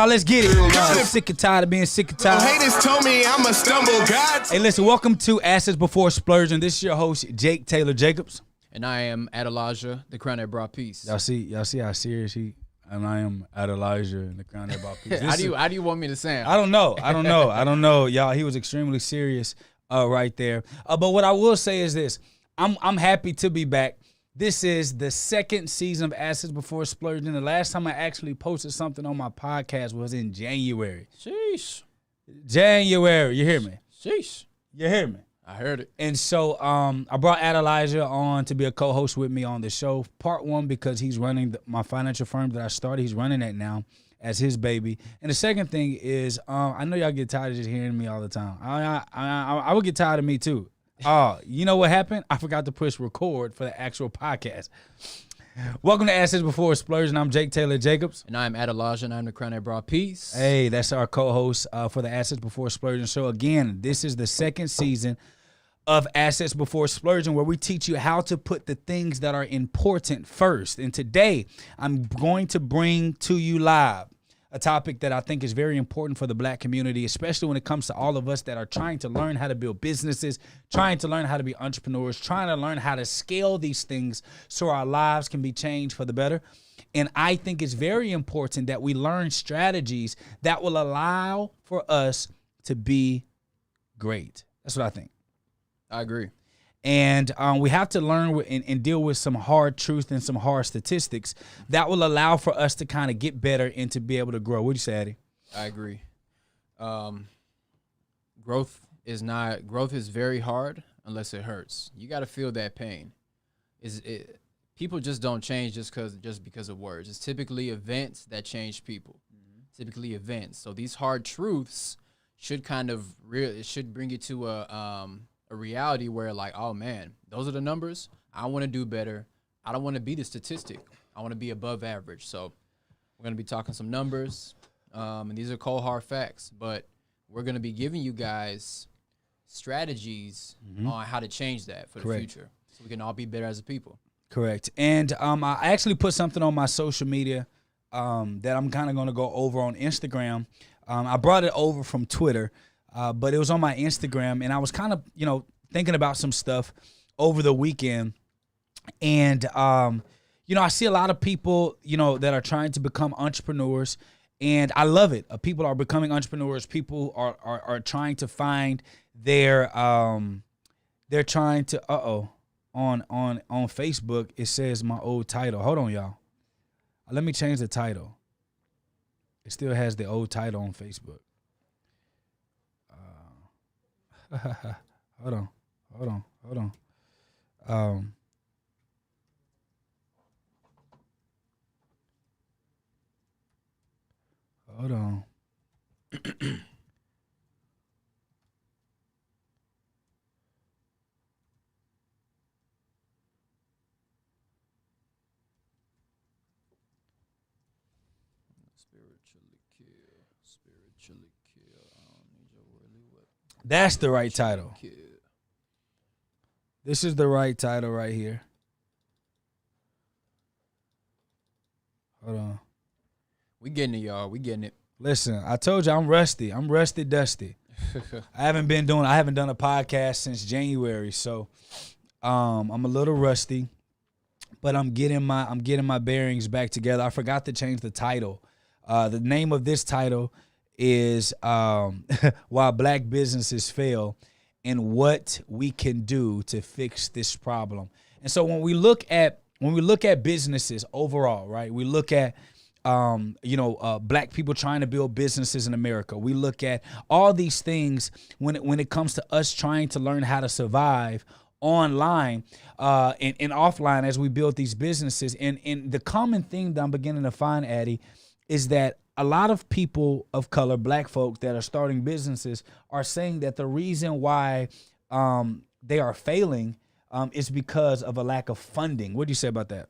y'all. Let's get it. Sick and tired of being sick and tired. Haters told me I'm a stumble god. Hey, listen, welcome to Assets Before Splurging. This is your host, Jake Taylor Jacobs. And I am Adelaja, the crown that brought peace. Y'all see how serious he, and I am Adelaja, the crown that brought peace. How do you want me to sound? I don't know. Y'all, he was extremely serious right there. But what I will say is this. I'm happy to be back. This is the second season of Assets Before Splurging. The last time I actually posted something on my podcast was in January. Sheesh. January. You hear me? Sheesh. You hear me? I heard it. And so I brought Adelaja on to be a co-host with me on the show. Part one, because he's running my financial firm that I started. He's running that now as his baby. And the second thing is, I know y'all get tired of just hearing me all the time. I would get tired of me too. You know what happened? I forgot to push record for the actual podcast. Welcome to Assets Before Splurging. I'm Jake Taylor Jacobs. And I'm Adelaja, and I'm the crown that brought peace. Hey, that's our co-host for the Assets Before Splurging show. Again, this is the second season of Assets Before Splurging, where we teach you how to put the things that are important first. And today, I'm going to bring to you live a topic that I think is very important for the black community, especially when it comes to all of us that are trying to learn how to build businesses, trying to learn how to be entrepreneurs, trying to learn how to scale these things so our lives can be changed for the better. And I think it's very important that we learn strategies that will allow for us to be great. That's what I think. I agree. And we have to learn and deal with some hard truth and some hard statistics that will allow for us to kind of get better and to be able to grow. What do you say, Eddie? I agree. Growth is very hard unless it hurts. You got to feel that pain. People just don't change just because of words. It's typically events that change people. Typically events. So these hard truths should it should bring you to a reality where, like, oh man, those are the numbers. I want to do better. I don't want to be the statistic. I want to be above average. So we're going to be talking some numbers, and these are cold hard facts, but we're going to be giving you guys strategies on how to change that for the future, so we can all be better as a people. Correct. And I actually put something on my social media that I'm kind of going to go over on Instagram. I brought it over from Twitter, but it was on my Instagram, and I was kind of, thinking about some stuff over the weekend. And, I see a lot of people, that are trying to become entrepreneurs, and I love it. People are becoming entrepreneurs. People are trying to find their, they're trying to, on Facebook, it says my old title. Hold on, y'all. Let me change the title. It still has the old title on Facebook. Hold on. Hold on. Spiritually kill. I don't need your worldly weapon. That's the right title. This is the right title right here. Hold on. We getting it, y'all. We getting it. Listen, I told you I'm rusty. I'm rusty dusty. I haven't done a podcast since January, so I'm a little rusty, but I'm getting my bearings back together. I forgot to change the title. The name of this title is Why Black Businesses Fail and What We Can Do to Fix This Problem. And so when we look at businesses overall, right? We look at black people trying to build businesses in America. We look at all these things when it comes to us trying to learn how to survive online and offline as we build these businesses. And the common thing that I'm beginning to find, Addy, is that a lot of people of color, black folks that are starting businesses, are saying that the reason why they are failing is because of a lack of funding. What do you say about that?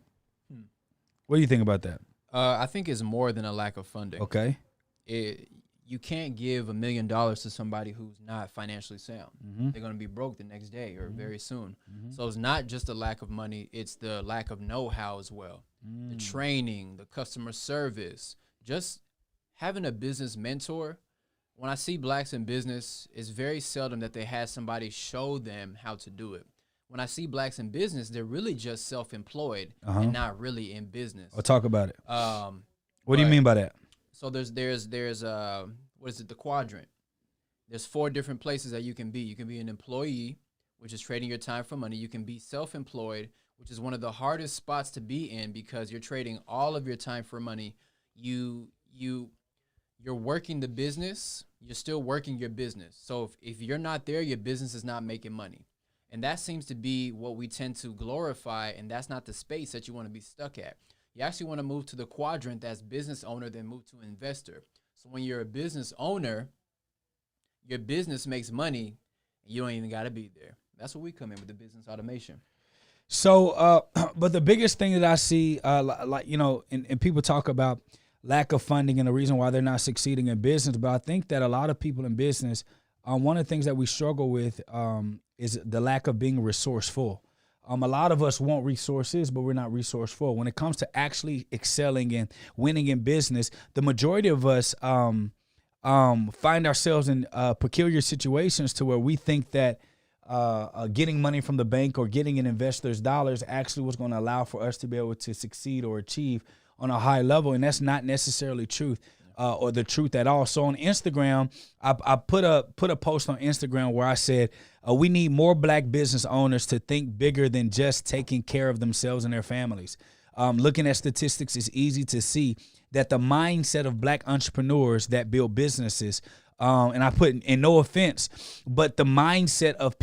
What do you think about that? I think it's more than a lack of funding. Okay. You can't give $1 million to somebody who's not financially sound. Mm-hmm. They're going to be broke the next day or very soon. Mm-hmm. So it's not just a lack of money. It's the lack of know-how as well. The training, the customer service, just having a business mentor, when I see blacks in business, it's very seldom that they have somebody show them how to do it. When I see blacks in business, they're really just self-employed and not really in business. I'll talk about it. What do you but- mean by that? So there's what is it, the quadrant? There's 4 different places that you can be. You can be an employee, which is trading your time for money. You can be self-employed, which is one of the hardest spots to be in because you're trading all of your time for money. You're working the business. You're still working your business. So if you're not there, your business is not making money. And that seems to be what we tend to glorify, and that's not the space that you want to be stuck at. You actually want to move to the quadrant that's business owner, then move to investor. So when you're a business owner, your business makes money, and you don't even got to be there. That's where we come in with the business automation. So, but the biggest thing that I see, like, you know, and people talk about lack of funding and the reason why they're not succeeding in business. But I think that a lot of people in business, one of the things that we struggle with is the lack of being resourceful. A lot of us want resources, but we're not resourceful. When it comes to actually excelling and winning in business, the majority of us find ourselves in peculiar situations to where we think that getting money from the bank or getting an investor's dollars actually was going to allow for us to be able to succeed or achieve on a high level, and that's not necessarily truth or the truth at all. So on Instagram, I put a post on Instagram where I said we need more black business owners to think bigger than just taking care of themselves and their families. Looking at statistics, it's easy to see that the mindset of black entrepreneurs that build businesses, and I put in no offense, but the mindset of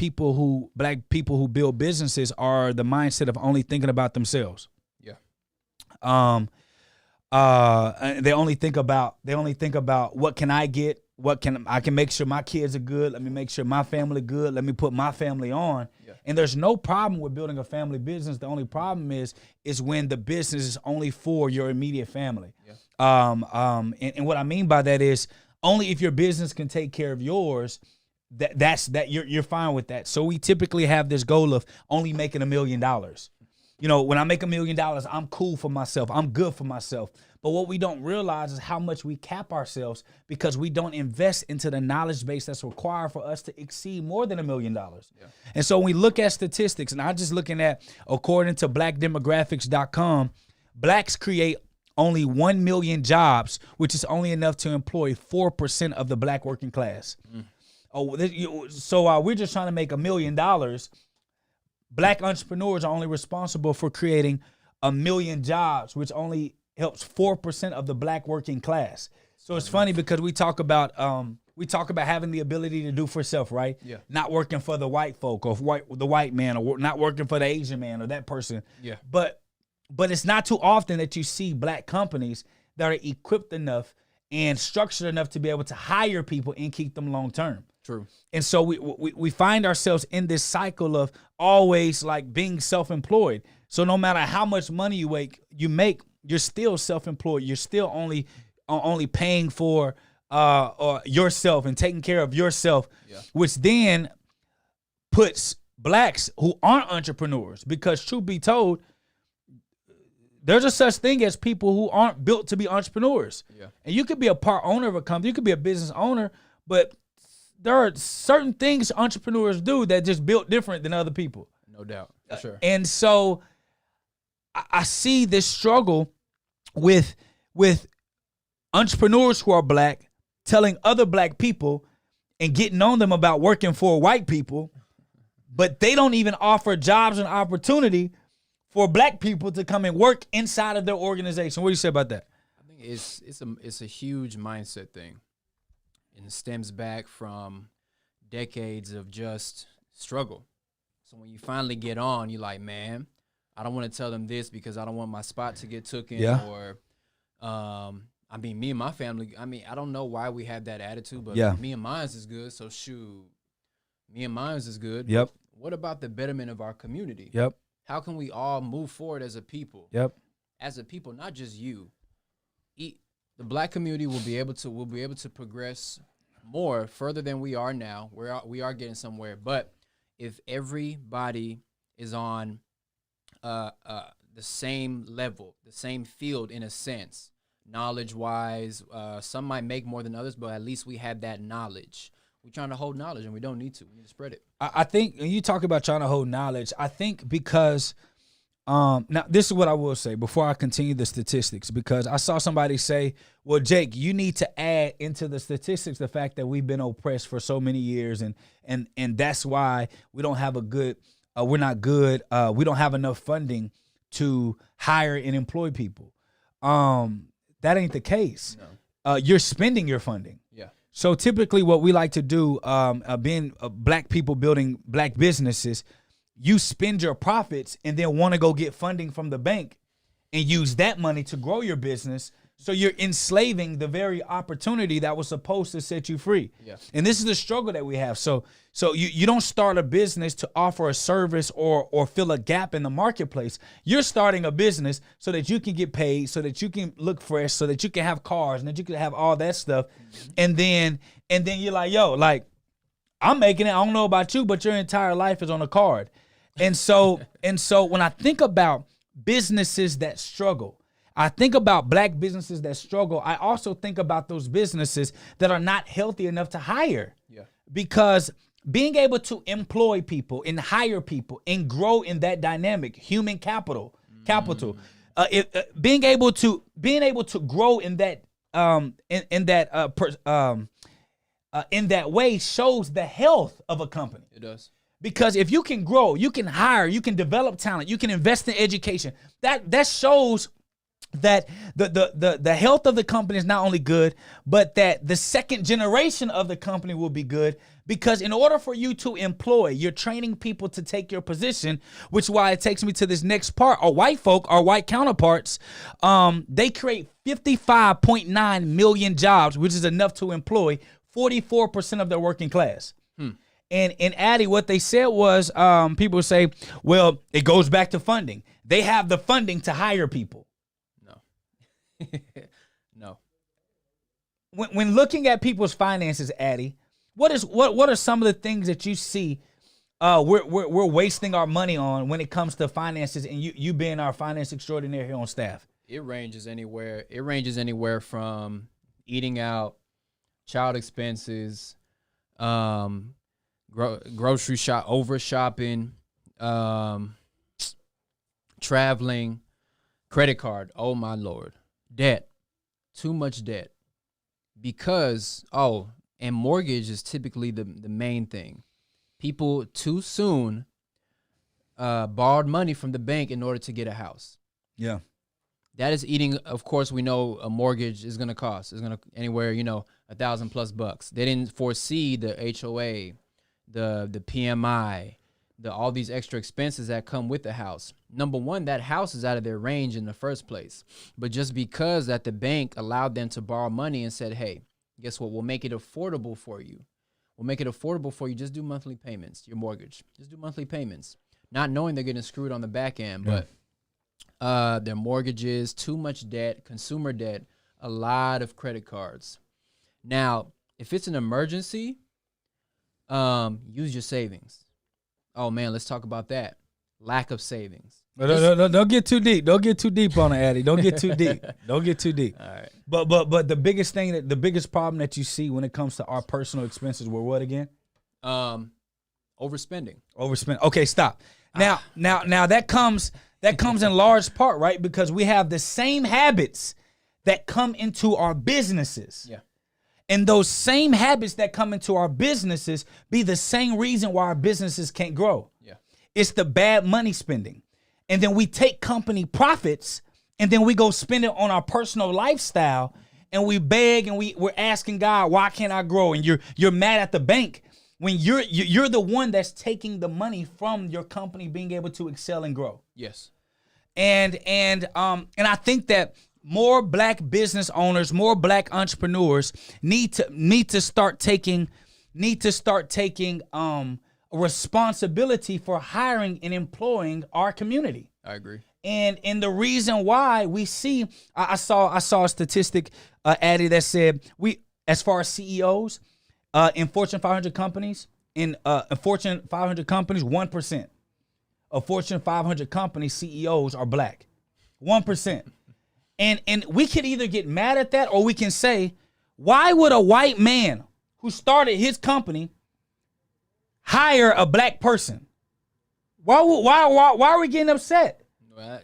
black people who build businesses are the mindset of only thinking about themselves. Yeah. They only think about what can I get, I can make sure my kids are good. Let me make sure my family good. Let me put my family on. Yeah. And there's no problem with building a family business. The only problem is when the business is only for your immediate family. Yeah. And what I mean by that is only if your business can take care of yours, you're fine with that. So we typically have this goal of only making $1 million. You know, when I make $1 million, I'm cool for myself. I'm good for myself. But what we don't realize is how much we cap ourselves because we don't invest into the knowledge base that's required for us to exceed more than $1 million. Yeah. And so when we look at statistics, and I'm just looking at, according to blackdemographics.com, blacks create only 1 million jobs, which is only enough to employ 4% of the black working class. So we're just trying to make $1 million. Black entrepreneurs are only responsible for creating 1 million jobs, which only helps 4% of the black working class. So it's funny because we talk about having the ability to do for self, right? Yeah. Not working for the white folk or the white man, or not working for the Asian man or that person. Yeah. But it's not too often that you see black companies that are equipped enough and structured enough to be able to hire people and keep them long term. True. And so we find ourselves in this cycle of always like being self-employed. So no matter how much money you make, you're still self-employed. You're still only paying for yourself and taking care of yourself, which then puts blacks who aren't entrepreneurs, because truth be told, there's a such thing as people who aren't built to be entrepreneurs. Yeah. And you could be a part owner of a company, you could be a business owner, but there are certain things entrepreneurs do that just built different than other people. No doubt, for sure. And so I see this struggle with entrepreneurs who are black telling other black people and getting on them about working for white people, but they don't even offer jobs and opportunity for black people to come and work inside of their organization. What do you say about that? I think it's a huge mindset thing. And it stems back from decades of just struggle. So when you finally get on, you're like, man, I don't want to tell them this because I don't want my spot to get taken. Yeah. Or, me and my family, I don't know why we have that attitude, but me and mine's is good. So shoot, me and mine's is good. Yep. What about the betterment of our community? Yep. How can we all move forward as a people? Yep. As a people, not just you. The black community will be able to progress more further than we are now. We are getting somewhere, but if everybody is on the same level, the same field in a sense, knowledge-wise. Some might make more than others, but at least we have that knowledge. We're trying to hold knowledge, and we don't need to. We need to spread it. I think when you talk about trying to hold knowledge, I think because now this is what I will say before I continue the statistics, because I saw somebody say, well, Jake, you need to add into the statistics the fact that we've been oppressed for so many years, and that's why we don't have a good we're not good. We don't have enough funding to hire and employ people. That ain't the case. No. You're spending your funding. Yeah. So typically what we like to do, being black people building black businesses, you spend your profits and then want to go get funding from the bank and use that money to grow your business. So you're enslaving the very opportunity that was supposed to set you free. Yeah. And this is the struggle that we have. So you don't start a business to offer a service or fill a gap in the marketplace. You're starting a business so that you can get paid, so that you can look fresh, so that you can have cars and that you can have all that stuff. And then you're like, yo, like, I'm making it. I don't know about you, but your entire life is on a card. And so when I think about businesses that struggle, I think about black businesses that struggle. I also think about those businesses that are not healthy enough to hire. Yeah. Because being able to employ people and hire people and grow in that dynamic, human capital, being able to grow in that in that way shows the health of a company. It does. Because if you can grow, you can hire, you can develop talent, you can invest in education. That shows that the health of the company is not only good, but that the second generation of the company will be good. Because in order for you to employ, you're training people to take your position, which is why it takes me to this next part. Our white folk, our white counterparts, they create 55.9 million jobs, which is enough to employ 44% of their working class. And Addy, what they said was, people say, well, it goes back to funding. They have the funding to hire people. No. When looking at people's finances, Addy, what are some of the things that you see we're wasting our money on when it comes to finances, and you being our finance extraordinaire here on staff? It ranges anywhere from eating out, child expenses, grocery shop, over shopping, traveling, credit card. Oh my Lord. Debt, too much debt, because, and mortgage is typically the main thing. People too soon borrowed money from the bank in order to get a house. Yeah. That is eating, of course, we know a mortgage is going to cost. It's going to anywhere, $1,000+ They didn't foresee the HOA, the PMI, all these extra expenses that come with the house. Number one, that house is out of their range in the first place. But just because that the bank allowed them to borrow money and said, hey, guess what? We'll make it affordable for you. Just do monthly payments, your mortgage. Just do monthly payments. Not knowing they're getting screwed on the back end, but their mortgages, too much debt, consumer debt, a lot of credit cards. Now, if it's an emergency, use your savings. Oh, man, let's talk about that. Lack of savings. No, don't get too deep. Don't get too deep on it, Addy. Don't get too deep. All right. But the biggest problem that you see when it comes to our personal expenses were what again? Overspending. Okay, stop. Now that comes in large part, right? Because we have the same habits that come into our businesses. Yeah. And those same habits that come into our businesses be the same reason why our businesses can't grow. Yeah. It's the bad money spending. And then we take company profits and then we go spend it on our personal lifestyle and we beg and we're asking God, why can't I grow? And you're mad at the bank when you're the one that's taking the money from your company being able to excel and grow. Yes. And I think that more black business owners, more black entrepreneurs need to start taking responsibility for hiring and employing our community. I agree. And the reason why we see, I saw a statistic, Addy, that said as far as CEOs in Fortune 500 companies, 1% of Fortune 500 companies CEOs are black. 1%. And we could either get mad at that or we can say, why would a white man who started his company hire a black person? Why are we getting upset?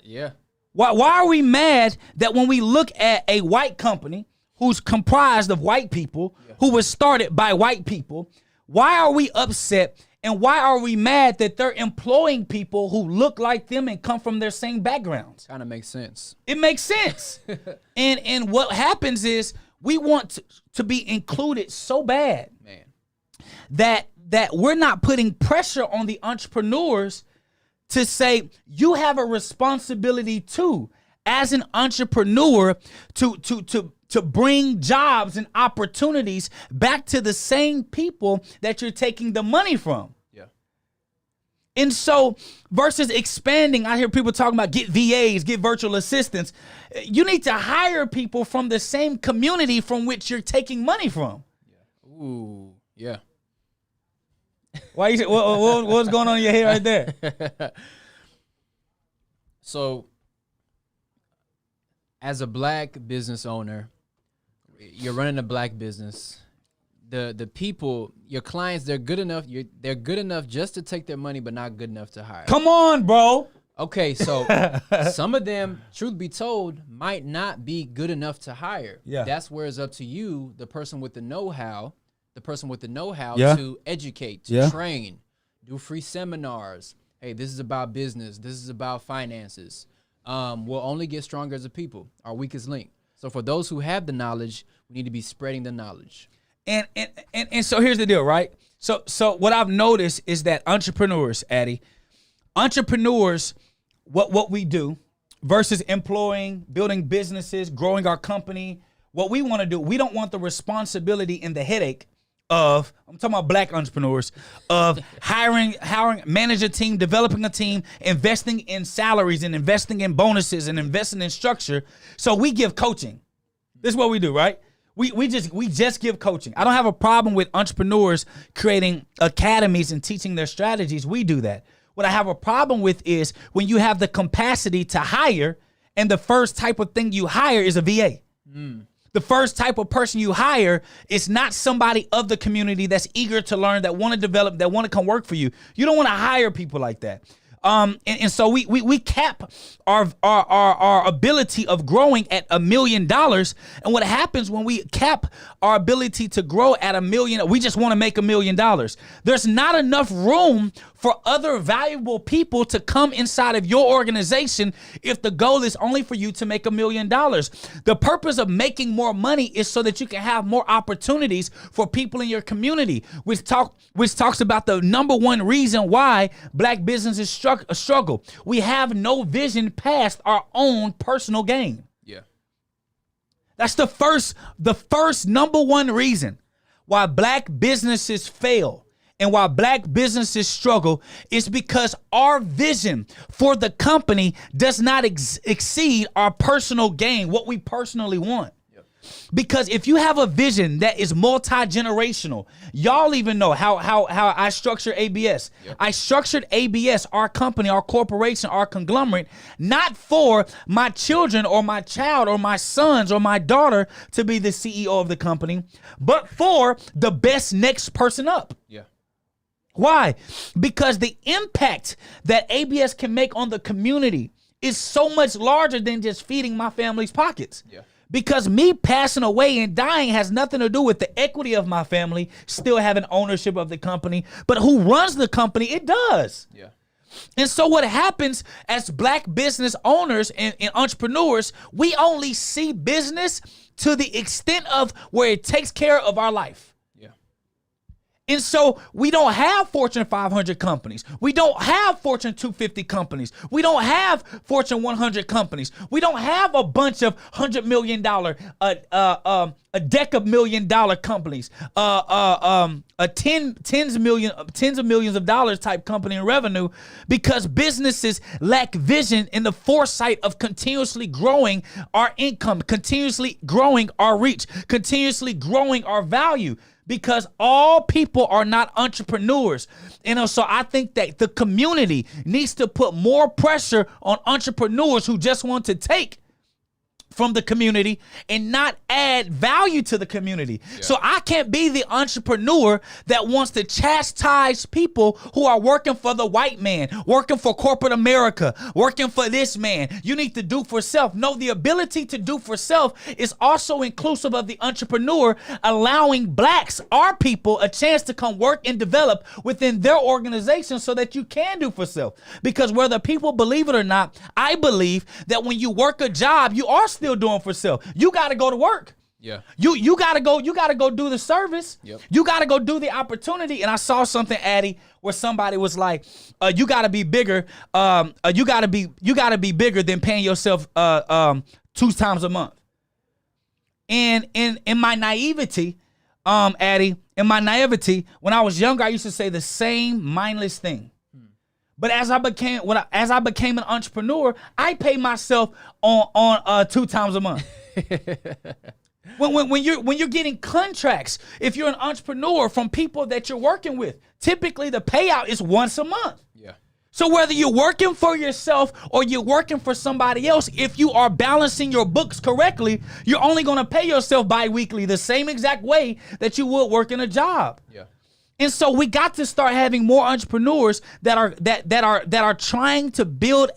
Yeah. Why are we mad that when we look at a white company who's comprised of white people, who was started by white people, why are we upset and why are we mad that they're employing people who look like them and come from their same backgrounds? Kind of makes sense. It makes sense. and what happens is we want to be included so bad, Man. that we're not putting pressure on the entrepreneurs to say you have a responsibility too as an entrepreneur to bring jobs and opportunities back to the same people that you're taking the money from. Yeah. And so versus expanding, I hear people talking about get VAs, get virtual assistants. You need to hire people from the same community from which you're taking money from. Ooh, yeah. Why you say, what's going on in your head right there? So, as a black business owner, you're running a black business. The people, your clients, they're good enough. They're good enough just to take their money, but not good enough to hire. Come on, bro. Okay, so some of them, truth be told, might not be good enough to hire. Yeah. That's where it's up to you, the person with the know-how, Yeah. to educate, to Yeah. train, do free seminars. Hey, this is about business. This is about finances. We'll only get stronger as a people, our weakest link. So for those who have the knowledge, we need to be spreading the knowledge. And so here's the deal, right? So what I've noticed is that entrepreneurs, what we do versus employing, building businesses, growing our company, what we want to do, we don't want the responsibility and the headache of, I'm talking about black entrepreneurs, of hiring, manage a team, developing a team, investing in salaries and investing in bonuses and investing in structure. So we give coaching. This is what we do, right? We just give coaching. I don't have a problem with entrepreneurs creating academies and teaching their strategies. We do that. What I have a problem with is when you have the capacity to hire and the first type of thing you hire is a VA. The first type of person you hire is not somebody of the community that's eager to learn, that want to develop, that want to come work for you. You don't want to hire people like that. And so we cap our ability of growing at $1 million. And what happens when we cap our ability to grow at $1 million, we just want to make $1 million. There's not enough room for other valuable people to come inside of your organization if the goal is only for you to make $1 million. The purpose of making more money is so that you can have more opportunities for people in your community, which talks about the number one reason why black businesses struggle. We have no vision past our own personal gain. Yeah. That's the first number one reason why black businesses fail and why black businesses struggle is because our vision for the company does not exceed our personal gain, what we personally want. Because if you have a vision that is multi-generational, y'all even know how I structure ABS. Yep. I structured ABS, our company, our corporation, our conglomerate, not for my children or my child or my sons or my daughter to be the CEO of the company, but for the best next person up. Yeah. Why? Because the impact that ABS can make on the community is so much larger than just feeding my family's pockets. Yeah. Because me passing away and dying has nothing to do with the equity of my family still having ownership of the company, but who runs the company, it does. Yeah. And so what happens as black business owners and entrepreneurs, we only see business to the extent of where it takes care of our life. And so we don't have Fortune 500 companies. We don't have Fortune 250 companies. We don't have Fortune 100 companies. We don't have a bunch of $100 million, a deck of $1 million companies, tens of millions of dollars type company in revenue, because businesses lack vision in the foresight of continuously growing our income, continuously growing our reach, continuously growing our value. Because all people are not entrepreneurs. So I think that the community needs to put more pressure on entrepreneurs who just want to take from the community and not add value to the community. So I can't be the entrepreneur that wants to chastise people who are working for the white man, working for corporate America, working for this man. You need to do for self. No, the ability to do for self is also inclusive of the entrepreneur allowing blacks, our people, a chance to come work and develop within their organization so that you can do for self. Because whether people believe it or not, I believe that when you work a job, you are still doing for self. You got to go to work. Yeah. You gotta go do the service. Yep. You gotta go do the opportunity. And I saw something, Addy, where somebody was like, you gotta be bigger. You gotta be bigger than paying yourself 2 times a month. And in my naivety, Addy, when I was younger, I used to say the same mindless thing. But as I became an entrepreneur, I pay myself on 2 times a month. When you're getting contracts, if you're an entrepreneur from people that you're working with, typically the payout is once a month. Yeah. So whether you're working for yourself or you're working for somebody else, if you are balancing your books correctly, you're only going to pay yourself bi-weekly the same exact way that you would work in a job. Yeah. And so we got to start having more entrepreneurs that are trying to build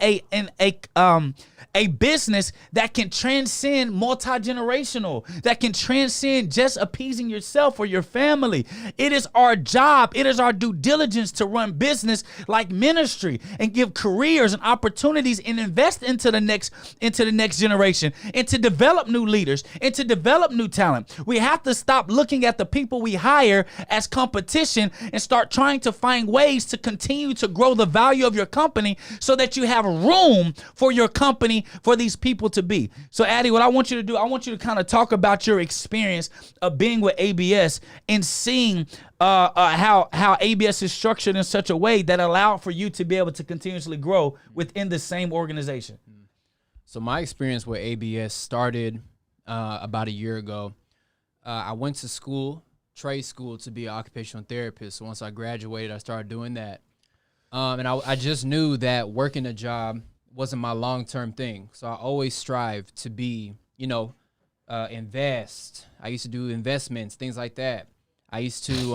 a business that can transcend multi-generational, that can transcend just appeasing yourself or your family. It is our job, it is our due diligence to run business like ministry and give careers and opportunities and invest into the next generation and to develop new leaders and to develop new talent. We have to stop looking at the people we hire as competition and start trying to find ways to continue to grow the value of your company so that you have room for your company for these people to be. So, Addy, what I want you to do, I want you to kind of talk about your experience of being with ABS and seeing how ABS is structured in such a way that allowed for you to be able to continuously grow within the same organization. So my experience with ABS started about a year ago. I went to school, trade school, to be an occupational therapist. So once I graduated, I started doing that. And I just knew that working a job wasn't my long-term thing. So I always strive to be, invest. I used to do investments, things like that. I used to,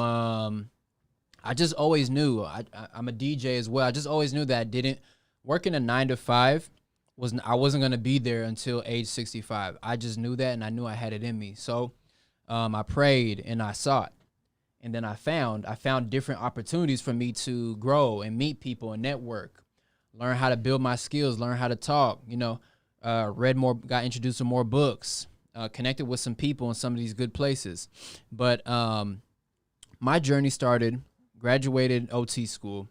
I just always knew, I'm a DJ as well. I just always knew that working a 9 to 5, I wasn't going to be there until age 65. I just knew that, and I knew I had it in me. So I prayed and I sought. And then I found different opportunities for me to grow and meet people and network. Learn how to build my skills, learn how to talk, read more, got introduced to more books, connected with some people in some of these good places. But my journey started, graduated OT school,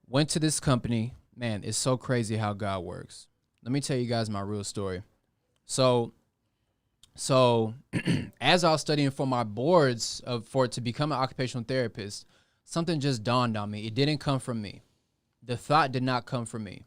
went to this company. Man, it's so crazy how God works. Let me tell you guys my real story. So as I was studying for my boards to become an occupational therapist, something just dawned on me. It didn't come from me. The thought did not come from me.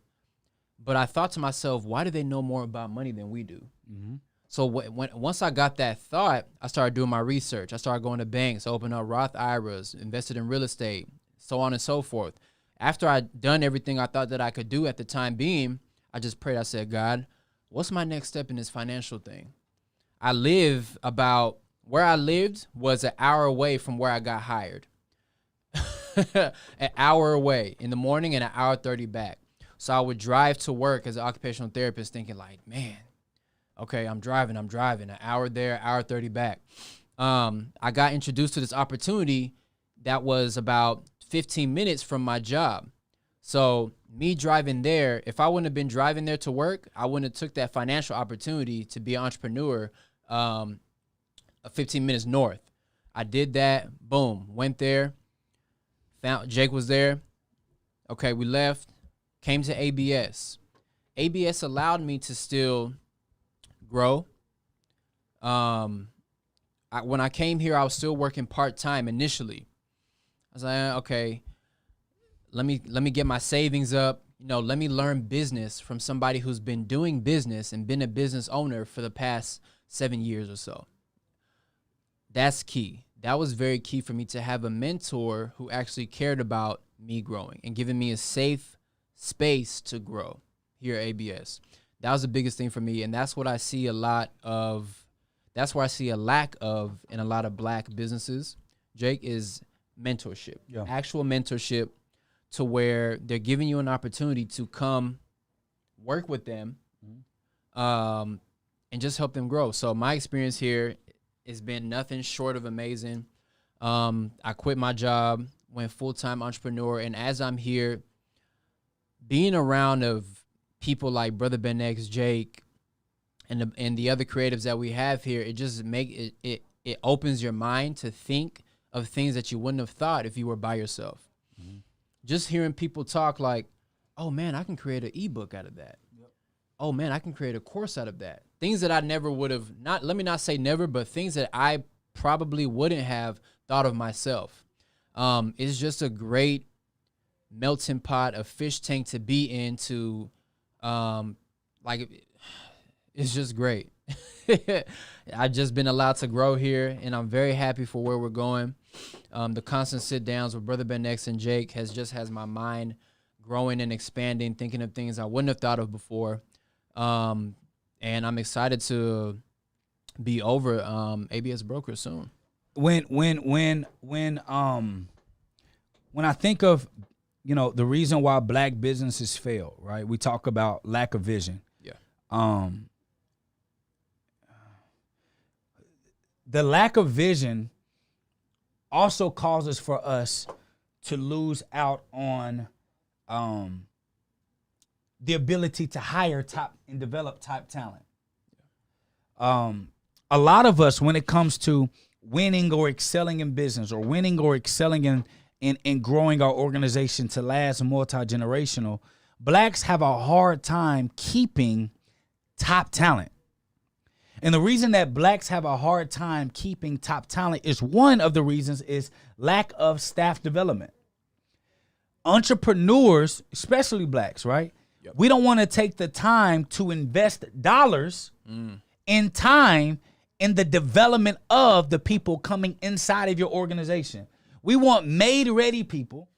But I thought to myself, why do they know more about money than we do? Mm-hmm. So once I got that thought, I started doing my research. I started going to banks, opened up Roth IRAs, invested in real estate, so on and so forth. After I'd done everything I thought that I could do at the time being, I just prayed. I said, God, what's my next step in this financial thing? Where I lived was an hour away from where I got hired. An hour away in the morning and an hour 30 back. So I would drive to work as an occupational therapist thinking like, man, okay, I'm driving an hour there, hour 30 back. I got introduced to this opportunity that was about 15 minutes from my job. So me driving there, if I wouldn't have been driving there to work, I wouldn't have took that financial opportunity to be an entrepreneur 15 minutes north. I did that, boom, went there. Found Jake was there. Okay, we left, came to ABS. ABS allowed me to still grow. When I came here, I was still working part-time initially. I was like, okay, let me get my savings up. Let me learn business from somebody who's been doing business and been a business owner for the past 7 years or so. That's key. That was very key for me to have a mentor who actually cared about me growing and giving me a safe space to grow here at ABS. That was the biggest thing for me, and that's what I see a lot of. That's where I see a lack of in a lot of black businesses, Jake, is mentorship. Yeah. Actual mentorship to where they're giving you an opportunity to come work with them and just help them grow. So my experience here has been nothing short of amazing. I quit my job, went full-time entrepreneur, and as I'm here, being around of people like Brother Ben X, Jake, and the other creatives that we have here, it just it opens your mind to think of things that you wouldn't have thought if you were by yourself. Just hearing people talk like, oh man, I can create an ebook out of that. Oh man, I can create a course out of that. Things that I never would have, let me not say never, but things that I probably wouldn't have thought of myself. It's just a great melting pot, a fish tank to be into. It's just great. I've just been allowed to grow here, and I'm very happy for where we're going. The constant sit downs with Brother Ben X and Jake has my mind growing and expanding, thinking of things I wouldn't have thought of before. And I'm excited to be over ABS Broker soon. When I think of, the reason why black businesses fail, right? We talk about lack of vision. Yeah. The lack of vision also causes for us to lose out on the ability to hire top and develop top talent. A lot of us, when it comes to winning or excelling in business or winning or excelling in growing our organization to last multi-generational, blacks have a hard time keeping top talent. And the reason that blacks have a hard time keeping top talent is one of the reasons is lack of staff development. Entrepreneurs, especially blacks, right? Yep. We don't want to take the time to invest dollars in time in the development of the people coming inside of your organization. We want made-ready people,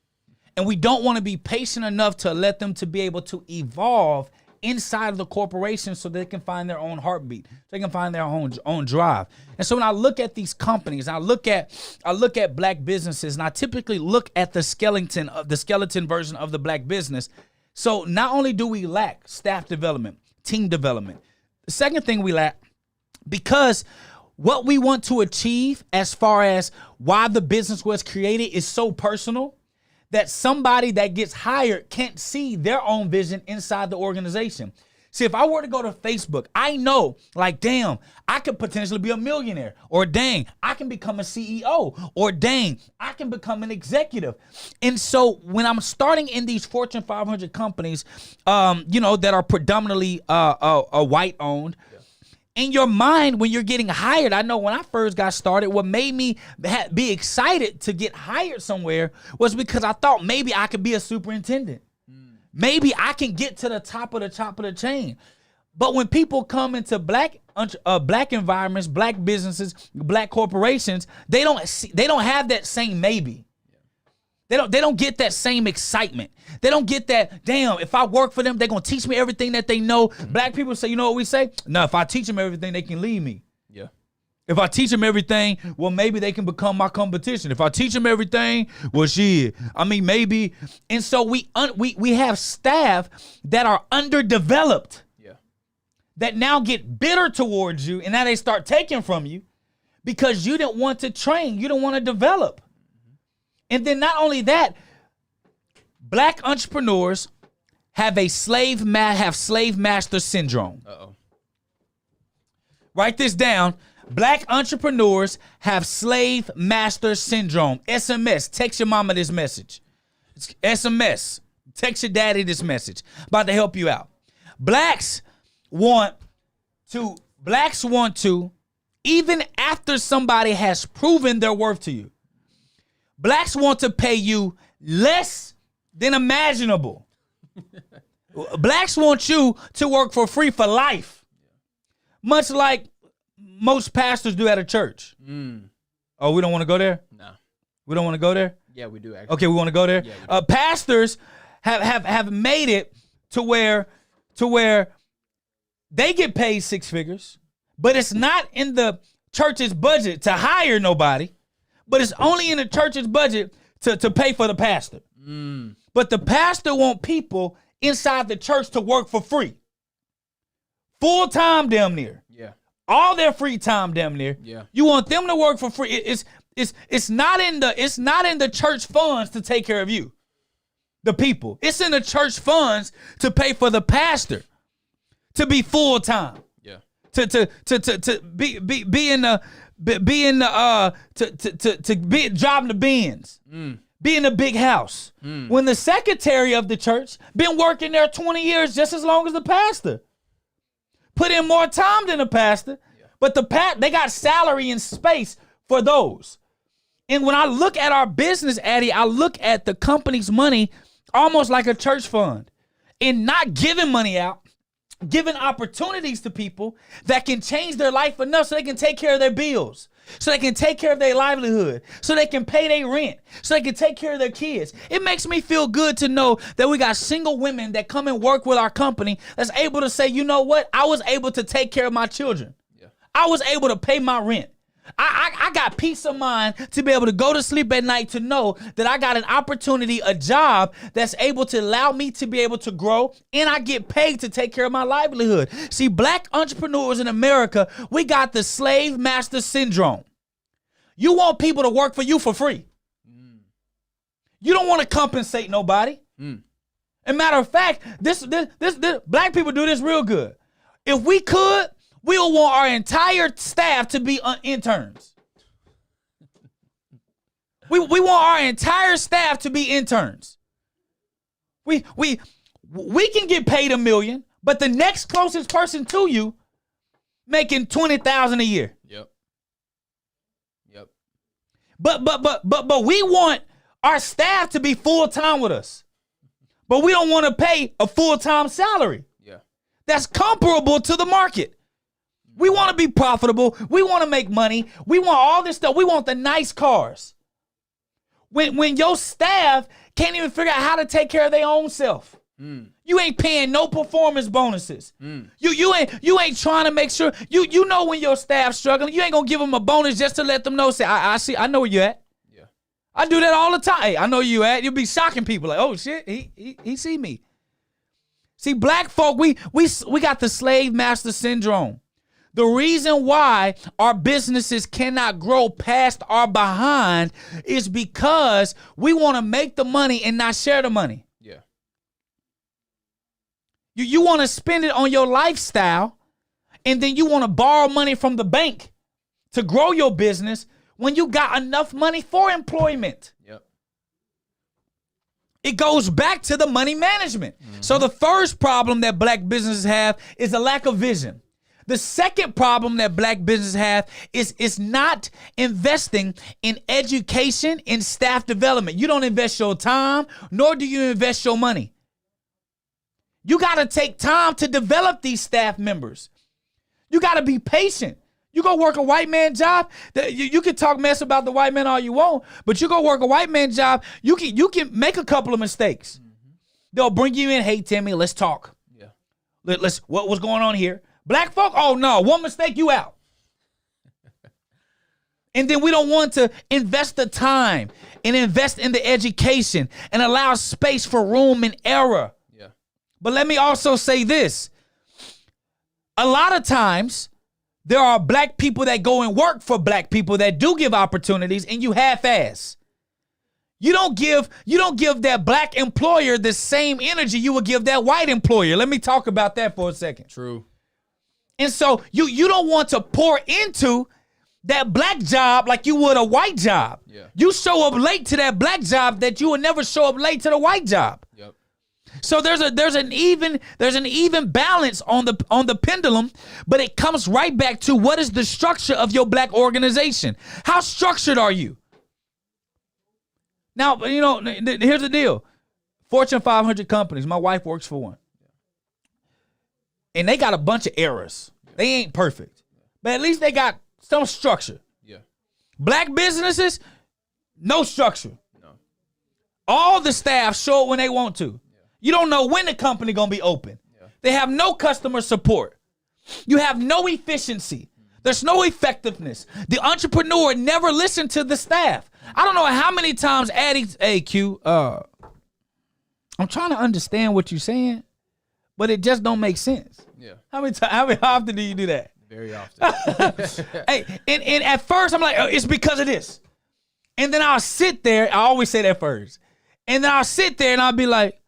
and we don't want to be patient enough to let them to be able to evolve inside of the corporation so they can find their own heartbeat, so they can find their own drive. And so when I look at these companies, I look at black businesses, and I typically look at the skeleton version of the black business. So not only do we lack staff development, team development, the second thing we lack, because what we want to achieve as far as why the business was created is so personal, that somebody that gets hired can't see their own vision inside the organization. See, if I were to go to Facebook, I know, like, damn, I could potentially be a millionaire, or dang, I can become a CEO, or dang, I can become an executive. And so when I'm starting in these Fortune 500 companies, that are predominantly white owned, in your mind, when you're getting hired, I know when I first got started, what made me be excited to get hired somewhere was because I thought maybe I could be a superintendent. Maybe I can get to the top of the chain. But when people come into black environments, black businesses, black corporations, they don't have that same maybe. They don't get that same excitement. They don't get that, damn, if I work for them, they're going to teach me everything that they know. Black people say, you know what we say? No, if I teach them everything, they can leave me. Yeah. If I teach them everything, well, maybe they can become my competition. If I teach them everything, well, shit. I mean, maybe. And so we have staff that are underdeveloped. Yeah. That now get bitter towards you, and now they start taking from you because you didn't want to train. You don't want to develop. And then not only that, black entrepreneurs have slave master syndrome. Uh-oh. Write this down. Black entrepreneurs have slave master syndrome. SMS. Text your mama this message. It's SMS. Text your daddy this message. About to help you out. Blacks want to, even after somebody has proven their worth to you, blacks want to pay you less than imaginable. Blacks want you to work for free for life. Much like most pastors do at a church. Oh, we don't want to go there? No. We don't want to go there? Yeah, we do actually. Okay, we want to go there? Yeah, pastors have made it to where they get paid 6 figures, but it's not in the church's budget to hire nobody, but it's only in the church's budget to pay for the pastor. But the pastor want people inside the church to work for free. Full time damn near. Yeah. All their free time damn near. Yeah. You want them to work for free. It's not in the church funds to take care of you, the people. It's in the church funds to pay for the pastor to be full time. Yeah. To be in the driving the Benz. Be in a big house. When the secretary of the church been working there 20 years, just as long as the pastor. Put in more time than the pastor, but they got salary and space for those. And when I look at our business, Addy, I look at the company's money almost like a church fund, and not giving money out, giving opportunities to people that can change their life enough so they can take care of their bills, so they can take care of their livelihood, so they can pay their rent, so they can take care of their kids. It makes me feel good to know that we got single women that come and work with our company that's able to say, you know what? I was able to take care of my children. Yeah. I was able to pay my rent. I got peace of mind to be able to go to sleep at night to know that I got an opportunity, a job that's able to allow me to be able to grow, and I get paid to take care of my livelihood. See, black entrepreneurs in America, we got the slave master syndrome. You want people to work for you for free. You don't want to compensate nobody. As a matter of fact, this black people do this real good. If we could, we'll want our entire staff to be interns. We want our entire staff to be interns. We can get paid $1 million, but the next closest person to you making $20,000 a year. Yep. But we want our staff to be full time with us. But we don't want to pay a full-time salary. Yeah. That's comparable to the market. We want to be profitable. We want to make money. We want all this stuff. We want the nice cars. When your staff can't even figure out how to take care of their own self. You ain't paying no performance bonuses. You ain't trying to make sure you know when your staff's struggling. You ain't gonna give them a bonus just to let them know. Say, I know where you at. Yeah, I do that all the time. Hey, I know where you at. You'll be shocking people like, oh shit, he see me. See, black folk, we got the slave master syndrome. The reason why our businesses cannot grow past our behind is because we want to make the money and not share the money. Yeah. You want to spend it on your lifestyle, and then you want to borrow money from the bank to grow your business when you got enough money for employment. Yep. It goes back to the money management. So the first problem that black businesses have is a lack of vision. The second problem that black businesses have is not investing in education and staff development. You don't invest your time, nor do you invest your money. You got to take time to develop these staff members. You got to be patient. You go work a white man job, you can talk mess about the white man all you want, but you go work a white man job, you can make a couple of mistakes. They'll bring you in, hey, Timmy, let's talk. Yeah. What's going on here? Black folk, oh no, one mistake, you out. And then we don't want to invest the time and invest in the education and allow space for room and error. Yeah. But let me also say this. A lot of times, there are black people that go and work for black people that do give opportunities, and you half-ass. You don't give that black employer the same energy you would give that white employer. Let me talk about that for a second. True. And so you don't want to pour into that black job like you would a white job. Yeah. You show up late to that black job that you would never show up late to the white job. Yep. So there's an even balance on the pendulum, but it comes right back to what is the structure of your black organization? How structured are you? Now, here's the deal. Fortune 500 companies, my wife works for one. And they got a bunch of errors. They ain't perfect. But at least they got some structure. Yeah. Black businesses, no structure. No. All the staff show up when they want to. Yeah. You don't know when the company gonna be open. Yeah. They have no customer support. You have no efficiency. There's no effectiveness. The entrepreneur never listened to the staff. I don't know how many times Addie's, hey, Q, I'm trying to understand what you're saying, but it just don't make sense. Yeah. How often do you do that? Very often. Hey, and at first I'm like, oh, it's because of this. And then I'll sit there. I always say that first. And then I'll sit there and I'll be like,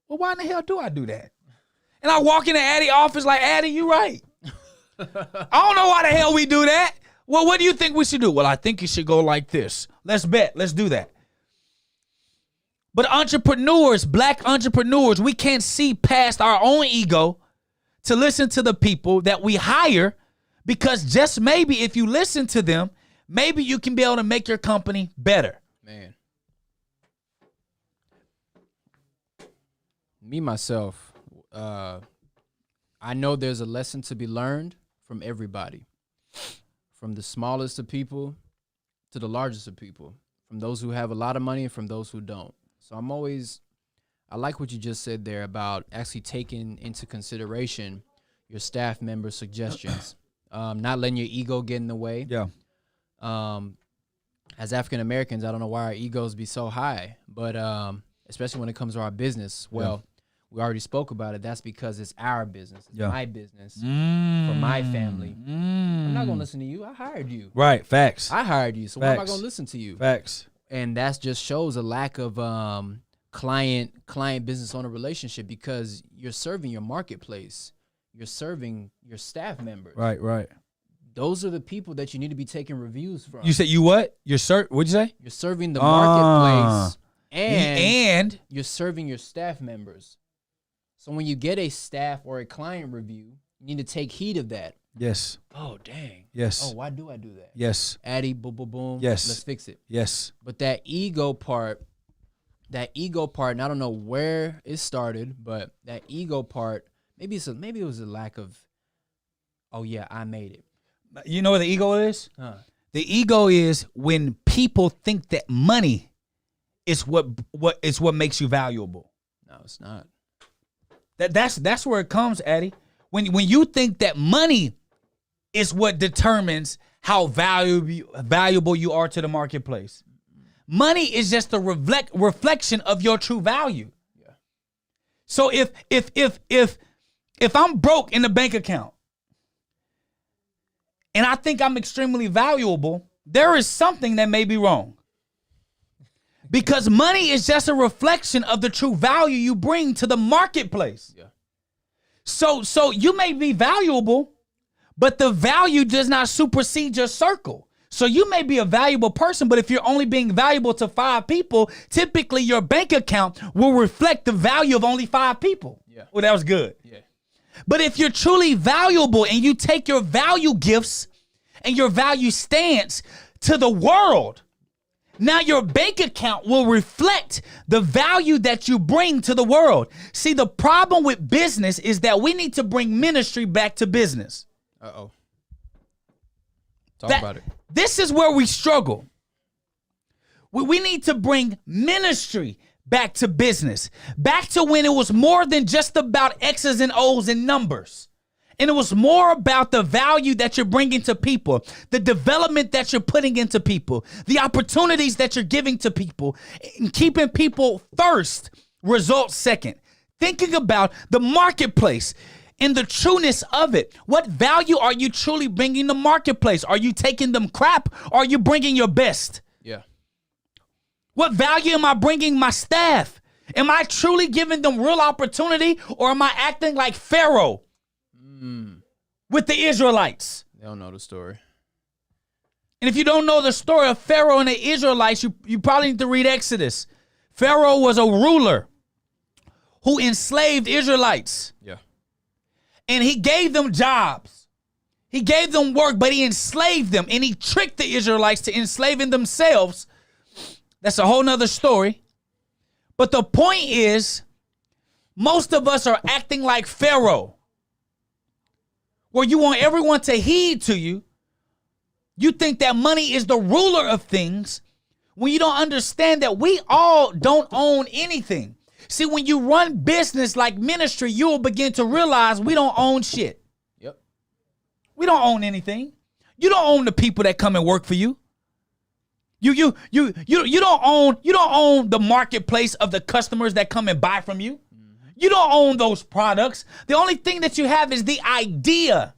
well, why in the hell do I do that? And I walk into Addie's office like, Addie, you right. I don't know why the hell we do that. Well, what do you think we should do? Well, I think you should go like this. Let's bet. Let's do that. But entrepreneurs, black entrepreneurs, we can't see past our own ego to listen to the people that we hire, because just maybe if you listen to them, maybe you can be able to make your company better. Man. Me, myself, I know there's a lesson to be learned from everybody, from the smallest of people to the largest of people, from those who have a lot of money and from those who don't. So I like what you just said there about actually taking into consideration your staff members' suggestions, not letting your ego get in the way. Yeah. As African Americans, I don't know why our egos be so high, but especially when it comes to our business. Well, we already spoke about it. That's because it's our business. It's my business for my family. I'm not going to listen to you. I hired you. Right. Facts. I hired you. So why am I going to listen to you? Facts. And that just shows a lack of client business owner relationship, because you're serving your marketplace. You're serving your staff members. Right. Right. Those are the people that you need to be taking reviews from. You said you what? What'd you say? You're serving the marketplace and you're serving your staff members. So when you get a staff or a client review, you need to take heed of that. Yes. Oh, dang. Yes. Oh, why do I do that? Yes. Addie, boom, boom, boom. Yes. Let's fix it. Yes. But that ego part, and I don't know where it started, but that ego part, maybe it was a lack of, oh yeah, I made it. You know what the ego is? The ego is when people think that money is what makes you valuable. No, it's not. That's where it comes, Addie. When you think that money is what determines how valuable you are to the marketplace. Money is just a reflection of your true value. Yeah. So if I'm broke in the bank account and I think I'm extremely valuable, there is something that may be wrong. Because money is just a reflection of the true value you bring to the marketplace. Yeah. So you may be valuable, but the value does not supersede your circle. So you may be a valuable person, but if you're only being valuable to 5 people, typically your bank account will reflect the value of only 5 people. Yeah. Well, that was good. Yeah. But if you're truly valuable and you take your value gifts and your value stance to the world, now your bank account will reflect the value that you bring to the world. See, the problem with business is that we need to bring ministry back to business. Uh-oh. Talk about it. This is where we struggle. We need to bring ministry back to business, back to when it was more than just about X's and O's and numbers. And it was more about the value that you're bringing to people, the development that you're putting into people, the opportunities that you're giving to people, and keeping people first, results second. Thinking about the marketplace and the trueness of it. What value are you truly bringing to the marketplace? Are you taking them crap, or are you bringing your best? Yeah. What value am I bringing my staff? Am I truly giving them real opportunity, or am I acting like Pharaoh with the Israelites? They don't know the story. And if you don't know the story of Pharaoh and the Israelites, you probably need to read Exodus. Pharaoh was a ruler who enslaved Israelites. Yeah. And he gave them jobs. He gave them work, but he enslaved them. And he tricked the Israelites to enslaving themselves. That's a whole nother story. But the point is, most of us are acting like Pharaoh, where you want everyone to heed to you. You think that money is the ruler of things, when you don't understand that we all don't own anything. See, when you run business like ministry, you will begin to realize we don't own shit. Yep. We don't own anything. You don't own the people that come and work for you. You don't own the marketplace of the customers that come and buy from you. You don't own those products. The only thing that you have is the idea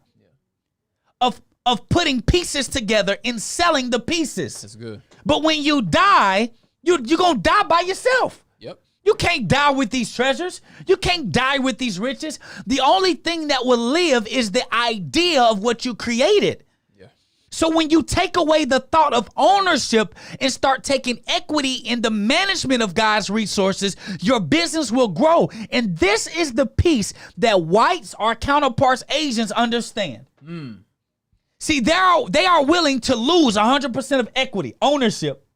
of putting pieces together and selling the pieces. That's good. But when you die, you're going to die by yourself. Yep. You can't die with these treasures. You can't die with these riches. The only thing that will live is the idea of what you created. Yeah. So when you take away the thought of ownership and start taking equity in the management of God's resources, your business will grow. And this is the piece that whites, our counterparts, Asians understand. See, they are willing to lose 100% of equity, ownership,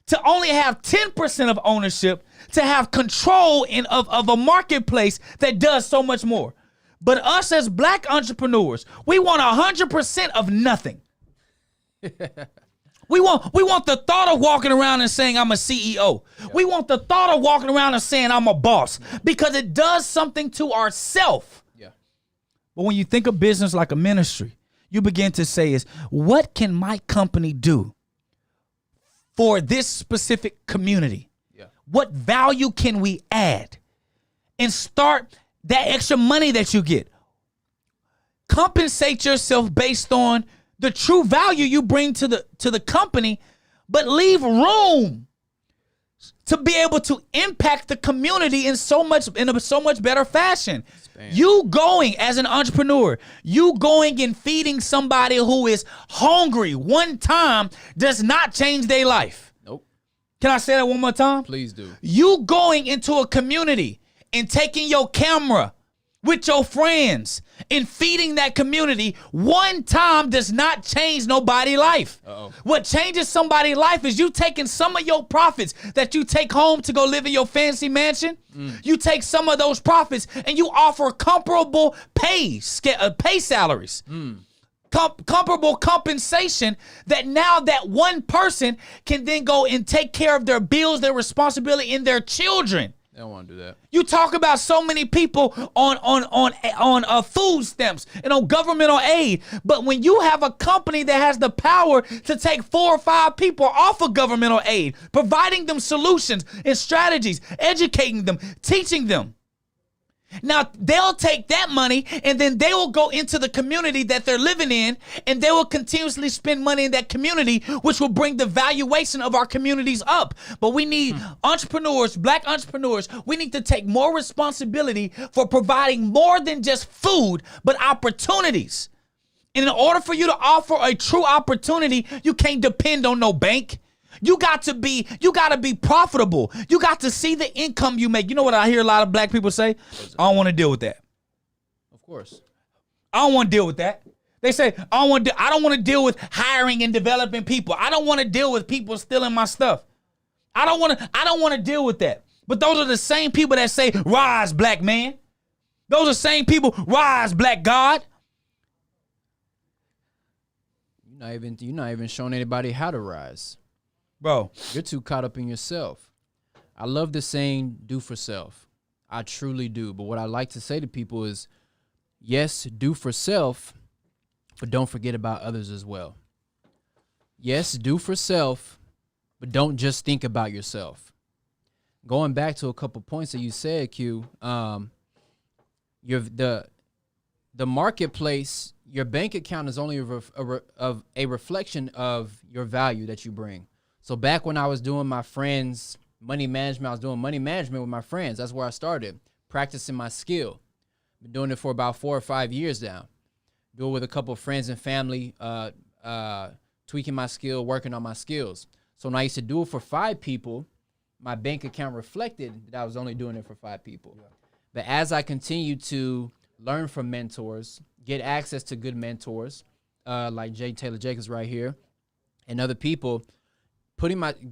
to only have 10% of ownership, to have control of a marketplace that does so much more. But us as black entrepreneurs, we want 100% of nothing. We want the thought of walking around and saying I'm a CEO. Yep. We want the thought of walking around and saying I'm a boss because it does something to ourself. Yeah. But when you think of business like a ministry, you begin to say is, what can my company do for this specific community? Yeah. What value can we add? And start that extra money that you get. Compensate yourself based on the true value you bring to the company, but leave room to be able to impact the community in a so much better fashion. You going as an entrepreneur, you going and feeding somebody who is hungry one time does not change their life. Nope. Can I say that one more time? Please do. You going into a community and taking your camera with your friends and feeding that community one time does not change nobody's life. Uh-oh. What changes somebody's life is you taking some of your profits that you take home to go live in your fancy mansion. You take some of those profits and you offer comparable pay salaries. Comparable compensation that now that one person can then go and take care of their bills, their responsibility, and their children. They don't want to do that. You talk about so many people on food stamps and on governmental aid, but when you have a company that has the power to take 4 or 5 people off of governmental aid, providing them solutions and strategies, educating them, teaching them. Now, they'll take that money and then they will go into the community that they're living in and they will continuously spend money in that community, which will bring the valuation of our communities up. But we need entrepreneurs, black entrepreneurs, we need to take more responsibility for providing more than just food, but opportunities. And in order for you to offer a true opportunity, you can't depend on no bank. You got to be profitable. You got to see the income you make. You know what I hear a lot of black people say? I don't want to deal with that. Of course. I don't want to deal with that. They say, I don't want to deal with hiring and developing people. I don't want to deal with people stealing my stuff. I don't want to deal with that. But those are the same people that say, rise, black man. Those are the same people, rise, black God. You're not even showing anybody how to rise. Bro, you're too caught up in yourself. I love the saying, do for self. I truly do. But what I like to say to people is, yes, do for self, but don't forget about others as well. Yes, do for self, but don't just think about yourself. Going back to a couple points that you said, Q, the marketplace, your bank account is only a reflection of your value that you bring. So back when I was doing my friends' money management, I was doing money management with my friends. That's where I started, practicing my skill. Been doing it for about 4 or 5 years now. Do it with a couple of friends and family, tweaking my skill, working on my skills. So when I used to do it for 5 people, my bank account reflected that I was only doing it for 5 people. Yeah. But as I continued to learn from mentors, get access to good mentors, like Jay Taylor Jacobs right here, and other people,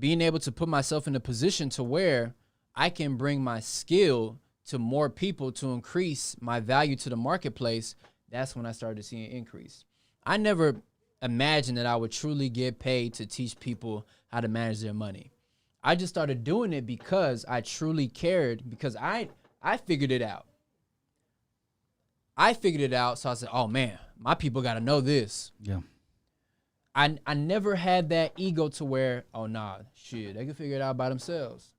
being able to put myself in a position to where I can bring my skill to more people to increase my value to the marketplace, that's when I started to see an increase. I never imagined that I would truly get paid to teach people how to manage their money. I just started doing it because I truly cared, because I figured it out. I figured it out. So I said, oh man, my people got to know this. Yeah. I never had that ego to where, oh nah, shit, they can figure it out by themselves.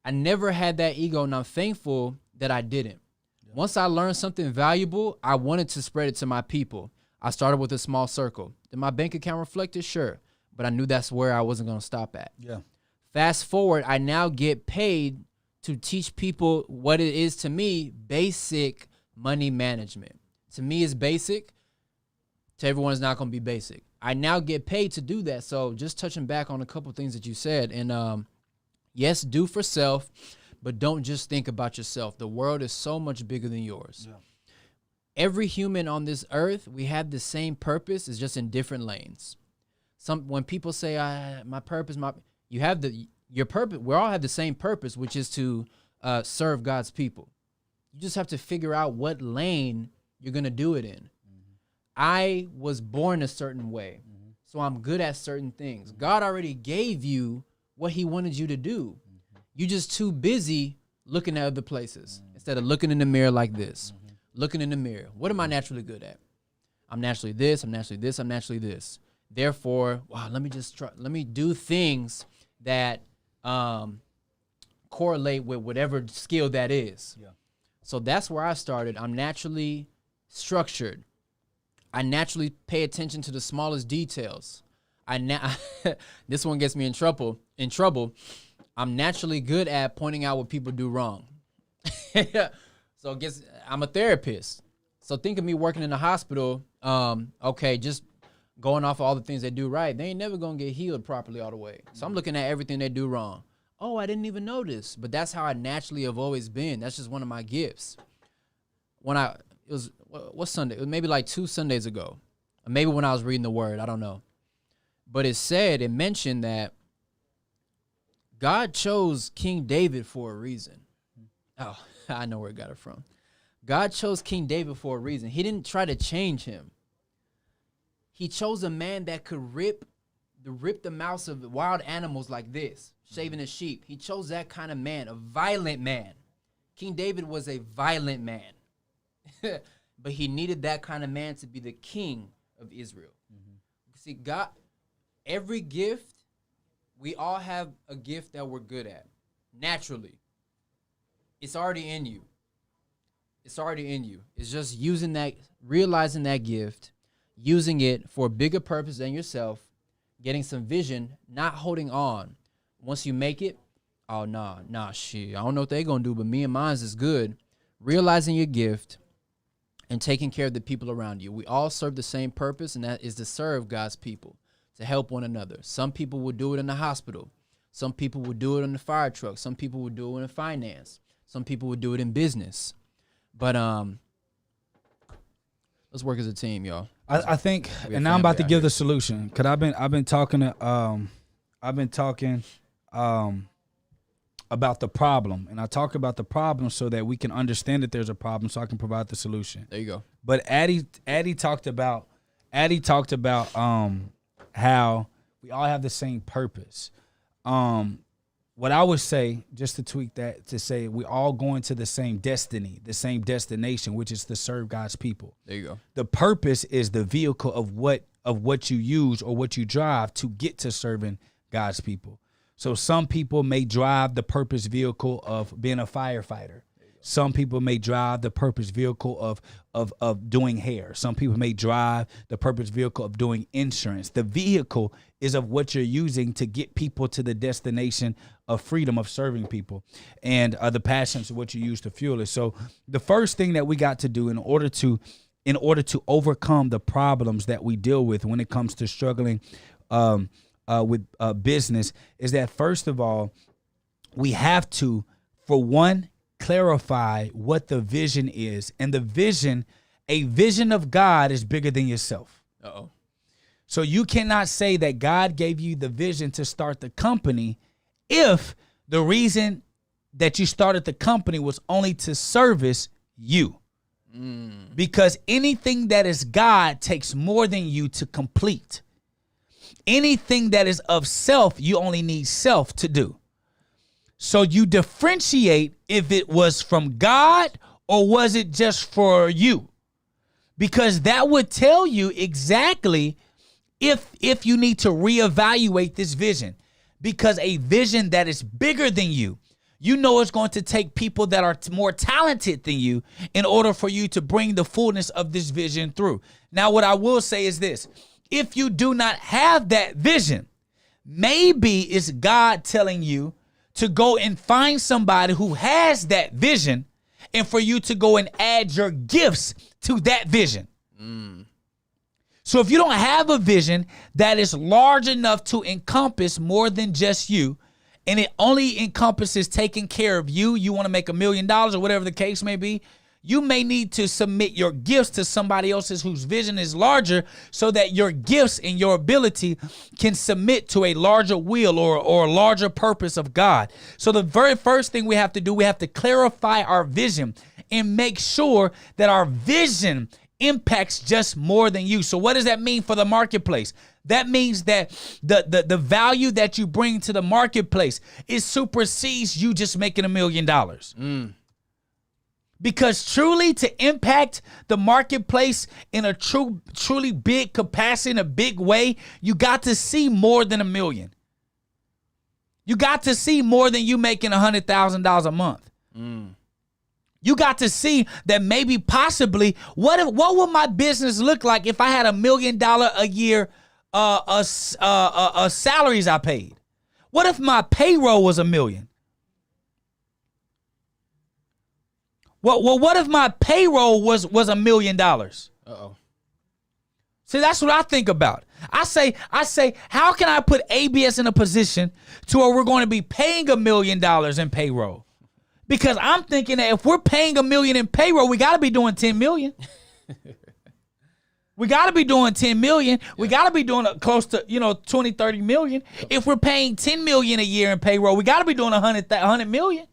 I never had that ego, and I'm thankful that I didn't. Yeah. Once I learned something valuable, I wanted to spread it to my people. I started with a small circle. Did my bank account reflect it? Sure. But I knew that's where I wasn't going to stop at. Yeah. Fast forward, I now get paid to teach people what it is to me, basic money management. To me, it's basic. To everyone, it's not going to be basic. I now get paid to do that. So just touching back on a couple of things that you said. And yes, do for self, but don't just think about yourself. The world is so much bigger than yours. Yeah. Every human on this earth, we have the same purpose. It's just in different lanes. When people say, my purpose, you have your purpose. We all have the same purpose, which is to serve God's people. You just have to figure out what lane you're going to do it in. I was born a certain way, so I'm good at certain things. God already gave you what he wanted you to do. You're just too busy looking at other places instead of looking in the mirror like this. Looking in the mirror. What am I naturally good at? I'm naturally this, I'm naturally this, I'm naturally this. Therefore, wow, let me do things that correlate with whatever skill that is. Yeah. So that's where I started. I'm naturally structured. I naturally pay attention to the smallest details. This one gets me in trouble. I'm naturally good at pointing out what people do wrong. So I'm a therapist. So think of me working in the hospital. Okay, just going off of all the things they do right. They ain't never gonna get healed properly all the way. So I'm looking at everything they do wrong. Oh, I didn't even notice. But that's how I naturally have always been. That's just one of my gifts. What Sunday? It was maybe like 2 Sundays ago. Or maybe when I was reading the word, I don't know. But it mentioned that God chose King David for a reason. Oh, I know where it got it from. God chose King David for a reason. He didn't try to change him. He chose a man that could rip the mouths of wild animals like this, shaving a sheep. He chose that kind of man, a violent man. King David was a violent man. But he needed that kind of man to be the king of Israel. See, God, every gift, we all have a gift that we're good at, naturally. It's already in you. It's already in you. It's just realizing that gift, using it for a bigger purpose than yourself, getting some vision, not holding on. Once you make it, oh, nah, shit. I don't know what they're going to do, but me and mine is good. Realizing your gift and taking care of the people around you. We all serve the same purpose, and that is to serve God's people, to help one another. Some people will do it in the hospital. Some people will do it in the fire truck. Some people will do it in finance. Some people will do it in business. But let's work as a team, y'all. I think, and now I'm about to give the solution, because I've been talking about the problem, and I talk about the problem so that we can understand that there's a problem, so I can provide the solution. There you go. But Addy talked about how we all have the same purpose. What I would say, just to tweak that, to say we all going to the same destiny, the same destination, which is to serve God's people. There you go. The purpose is the vehicle of what you use or what you drive to get to serving God's people. So some people may drive the purpose vehicle of being a firefighter. Some people may drive the purpose vehicle of doing hair. Some people may drive the purpose vehicle of doing insurance. The vehicle is of what you're using to get people to the destination of freedom, of serving people, and the passions of what you use to fuel it. So the first thing that we got to do in order to overcome the problems that we deal with when it comes to struggling with business is that, first of all, we have to, for one, clarify what the vision is. And a vision of God is bigger than yourself. Uh-oh. So you cannot say that God gave you the vision to start the company if the reason that you started the company was only to service you. Because anything that is God takes more than you to complete. Anything that is of self, you only need self to do. So you differentiate if it was from God or was it just for you? Because that would tell you exactly if you need to reevaluate this vision. Because a vision that is bigger than you, you know it's going to take people that are more talented than you in order for you to bring the fullness of this vision through. Now, what I will say is this. If you do not have that vision, maybe it's God telling you to go and find somebody who has that vision and for you to go and add your gifts to that vision. So if you don't have a vision that is large enough to encompass more than just you, and it only encompasses taking care of you, you want to make $1 million or whatever the case may be, you may need to submit your gifts to somebody else's whose vision is larger so that your gifts and your ability can submit to a larger will or a larger purpose of God. So the very first thing we have to do, we have to clarify our vision and make sure that our vision impacts just more than you. So what does that mean for the marketplace? That means that the value that you bring to the marketplace, it supersedes you just making $1 million. Because truly to impact the marketplace in a truly big capacity, in a big way, you got to see more than $1 million. You got to see more than you making $100,000 a month. You got to see that maybe possibly what would my business look like if I had $1 million a year salaries I paid? What if my payroll was $1 million? Well, what if my payroll was $1 million? Uh-oh. See, that's what I think about. I say, how can I put ABS in a position to where we're going to be paying $1 million in payroll? Because I'm thinking that if we're paying $1 million in payroll, we got to be doing 10 million. We got to be doing 10 million. We got to be doing close to, 20, 30 million. If we're paying 10 million a year in payroll, we got to be doing 100 million.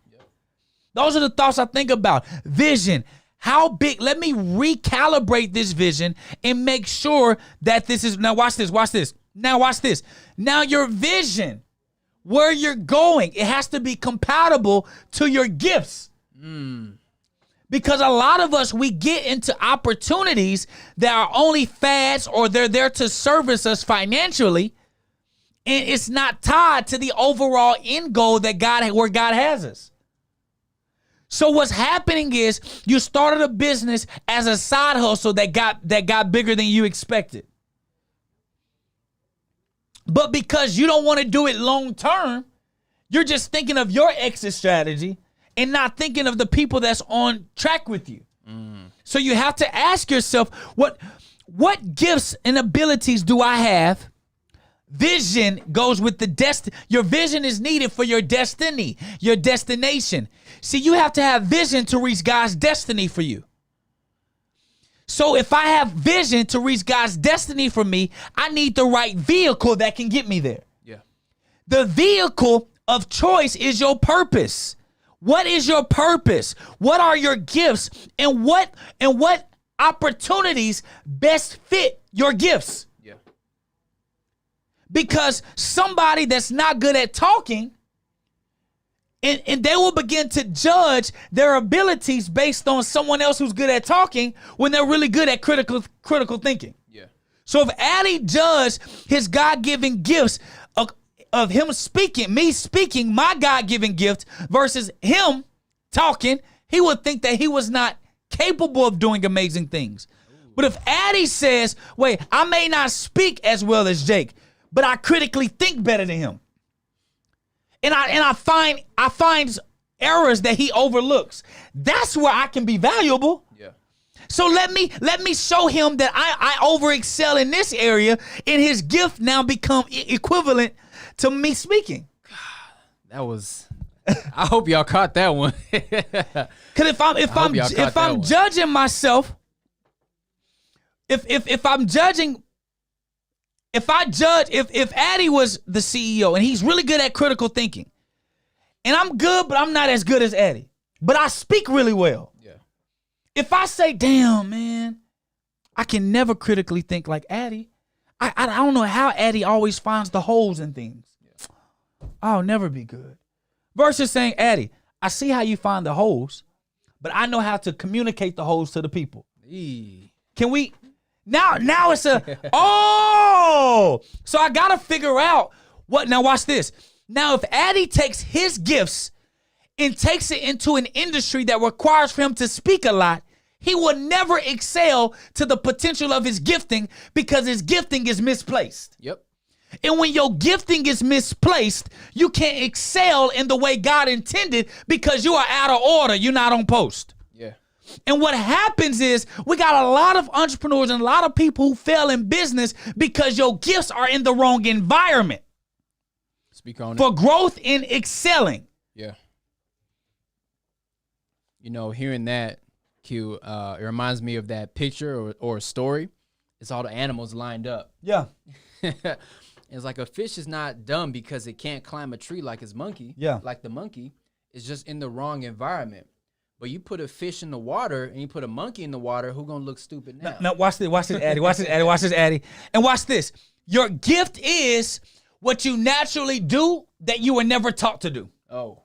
Those are the thoughts I think about. Vision. How big? Let me recalibrate this vision and make sure that this is, now watch this. Now watch this. Now your vision, where you're going, it has to be compatible to your gifts. Because a lot of us, we get into opportunities that are only fads or they're there to service us financially. And it's not tied to the overall end goal that where God has us. So what's happening is you started a business as a side hustle that got bigger than you expected. But because you don't want to do it long term, you're just thinking of your exit strategy and not thinking of the people that's on track with you. So you have to ask yourself, what gifts and abilities do I have? Vision goes with the destiny. Your vision is needed for your destiny, your destination. See, you have to have vision to reach God's destiny for you. So if I have vision to reach God's destiny for me, I need the right vehicle that can get me there. Yeah. The vehicle of choice is your purpose. What is your purpose? What are your gifts? And what opportunities best fit your gifts? Yeah. Because somebody that's not good at talking, and they will begin to judge their abilities based on someone else who's good at talking when they're really good at critical thinking. Yeah. So if Addy judged his God-given gifts of him speaking, me speaking my God-given gift versus him talking, he would think that he was not capable of doing amazing things. But if Addy says, wait, I may not speak as well as Jake, but I critically think better than him. And I find errors that he overlooks. That's where I can be valuable. Yeah. So let me show him that I over excel in this area, and his gift now become equivalent to me speaking. That was. I hope y'all caught that one. Because if I'm judging myself, if I'm judging. If Addy was the CEO and he's really good at critical thinking, and I'm good, but I'm not as good as Addy, but I speak really well. Yeah. If I say, damn, man, I can never critically think like Addy. I don't know how Addy always finds the holes in things. Yeah. I'll never be good. Versus saying, Addy, I see how you find the holes, but I know how to communicate the holes to the people. Eee. Can we? Now it's a, oh! So I got to figure out what, now watch this. Now if Addy takes his gifts and takes it into an industry that requires for him to speak a lot, he will never excel to the potential of his gifting because his gifting is misplaced. Yep. And when your gifting is misplaced, you can't excel in the way God intended because you are out of order. You're not on post. Yeah. And what happens is we got a lot of entrepreneurs and a lot of people who fail in business because your gifts are in the wrong environment Speak on for it. growth and excelling. Yeah. You know, hearing that, Q, it reminds me of that picture or story. It's all the animals lined up. Yeah. It's like a fish is not dumb because it can't climb a tree like his monkey. Yeah. Like the monkey. It's just in the wrong environment. But you put a fish in the water and you put a monkey in the water, who gonna look stupid now? Now watch this, Addy. Watch this, Addy. Watch this, Addy. And watch this. Your gift is what you naturally do that you were never taught to do. Oh,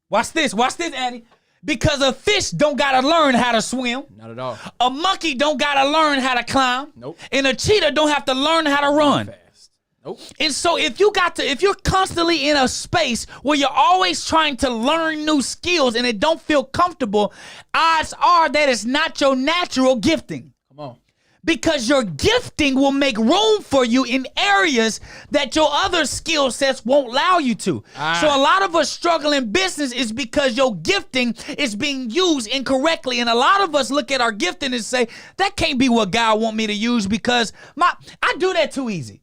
Watch this, Addy. Because a fish don't gotta learn how to swim. not at all. A monkey don't gotta learn how to climb. Nope. And a cheetah don't have to learn how to run. Fast. Nope. And so if you're constantly in a space where you're always trying to learn new skills and it don't feel comfortable, odds are that it's not your natural gifting. Come on. Because your gifting will make room for you in areas that your other skill sets won't allow you to. So a lot of us struggle in business is because your gifting is being used incorrectly. And a lot of us look at our gifting and say, that can't be what God want me to use because I do that too easy.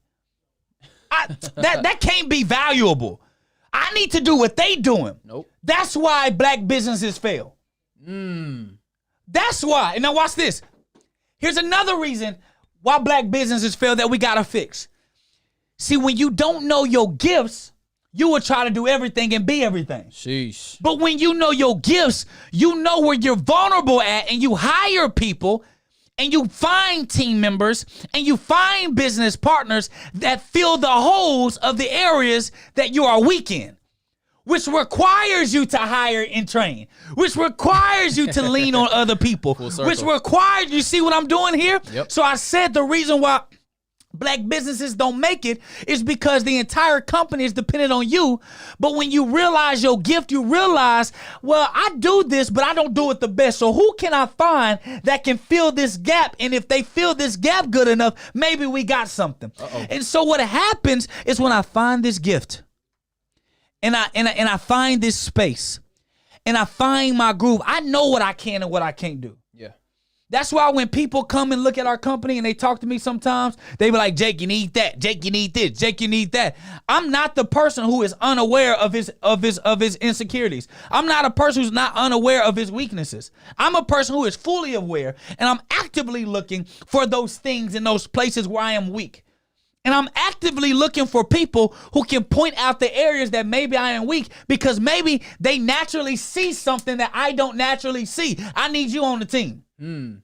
That can't be valuable. I need to do what they doing. Nope. That's why black businesses fail. That's why. And now watch this. Here's another reason why black businesses fail that we gotta fix. See, when you don't know your gifts, you will try to do everything and be everything. Sheesh. But when you know your gifts, you know where you're vulnerable at, and you hire people and you find team members and you find business partners that fill the holes of the areas that you are weak in, which requires you to hire and train, which requires you to lean on other people, which requires, you see what I'm doing here? Yep. So I said the reason why black businesses don't make it is because the entire company is dependent on you. But when you realize your gift, you realize, well, I do this, but I don't do it the best. So who can I find that can fill this gap? And if they fill this gap good enough, maybe we got something. And so what happens is when I find this gift and I find this space and I find my groove, I know what I can and what I can't do. Yeah. That's why when people come and look at our company and they talk to me sometimes, they be like, Jake, you need that. Jake, you need this. Jake, you need that. I'm not the person who is unaware of his insecurities. I'm not a person who's not unaware of his weaknesses. I'm a person who is fully aware, and I'm actively looking for those things in those places where I am weak. And I'm actively looking for people who can point out the areas that maybe I am weak because maybe they naturally see something that I don't naturally see. I need you on the team. And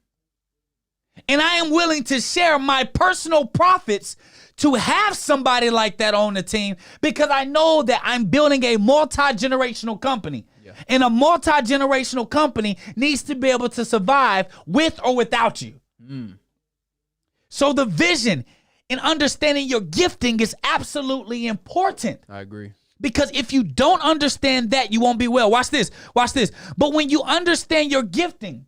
I am willing to share my personal profits to have somebody like that on the team because I know that I'm building a multi-generational company. Yeah. And a multi-generational company needs to be able to survive with or without you. So the vision and understanding your gifting is absolutely important. I agree. Because if you don't understand that, you won't be well. Watch this. Watch this. But when you understand your gifting,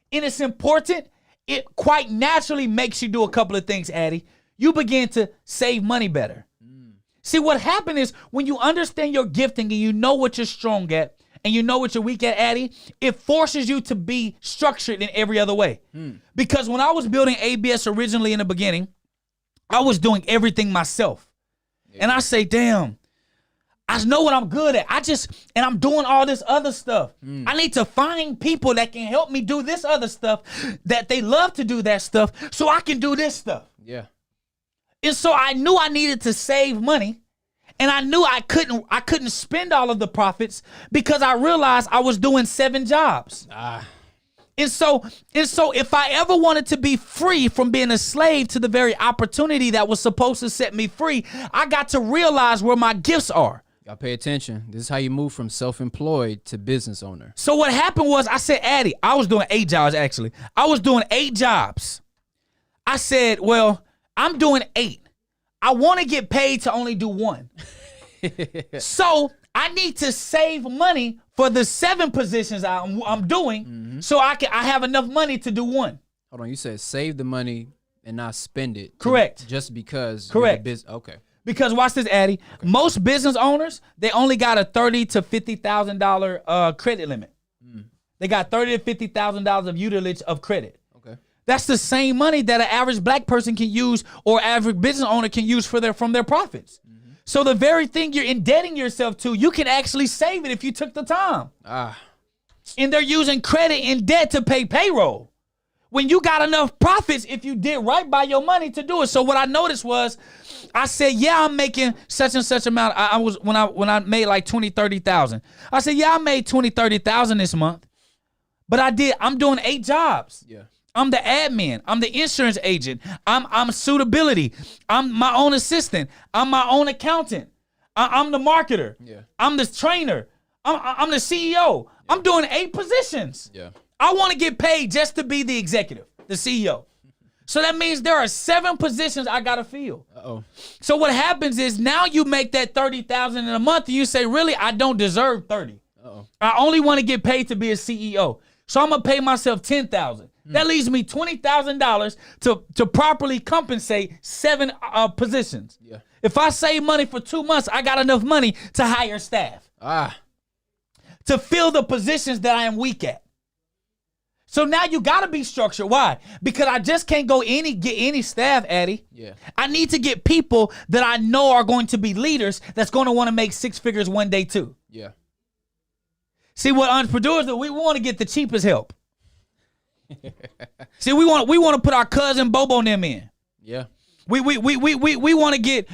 and it's important, it quite naturally makes you do a couple of things, Addy. You begin to save money better. See, what happened is when you understand your gifting and you know what you're strong at and you know what you're weak at, Addy, it forces you to be structured in every other way. Because when I was building ABS originally in the beginning, I was doing everything myself. Yeah. And I say, damn, I know what I'm good at. And I'm doing all this other stuff. I need to find people that can help me do this other stuff, that they love to do that stuff, so I can do this stuff. Yeah. And so I knew I needed to save money, and I knew I couldn't spend all of the profits because I realized I was doing 7 jobs. And so if I ever wanted to be free from being a slave to the very opportunity that was supposed to set me free, I got to realize where my gifts are. Y'all pay attention. This is how you move from self-employed to business owner. So what happened was I said, Addy, I was doing 8 jobs actually. I was doing 8 jobs. I said, well, I'm doing 8. I want to get paid to only do 1. So I need to save money for the 7 positions I'm doing so I have enough money to do 1. Hold on, you said save the money and not spend it. Correct. Just because. Correct. Okay. Because watch this, Addy. Okay. Most business owners, they only got a $30,000 to $50,000 credit limit. They got $30,000 to $50,000 of utilage of credit. Okay. That's the same money that an average black person can use or average business owner can use from their profits. So the very thing you're indebting yourself to, you can actually save it if you took the time. And they're using credit and debt to pay payroll. When you got enough profits, if you did right by your money to do it. So what I noticed was, I said, yeah, I'm making such and such amount. I was when I made like 20, 30,000. I said, yeah, I made 20, 30,000 this month. But I'm doing 8 jobs. Yeah. I'm the admin. I'm the insurance agent. I'm suitability. I'm my own assistant. I'm my own accountant. I'm the marketer. Yeah. I'm the trainer. I'm the CEO. Yeah. I'm doing 8 positions. Yeah. I want to get paid just to be the executive, the CEO. So that means there are 7 positions I got to fill. Uh-oh. So what happens is now you make that 30,000 in a month and you say, really, I don't deserve 30. Uh-oh. I only want to get paid to be a CEO. So I'm going to pay myself 10,000. That leaves me $20,000 to properly compensate 7 positions. Yeah. If I save money for 2 months, I got enough money to hire staff. To fill the positions that I am weak at. So now you got to be structured. Why? Because I just can't get any staff, Addy. Yeah. I need to get people that I know are going to be leaders that's going to want to make 6 figures one day too. Yeah. See, what entrepreneurs do, we want to get the cheapest help. See, we want to put our cousin Bobo and them in. Yeah. We want to get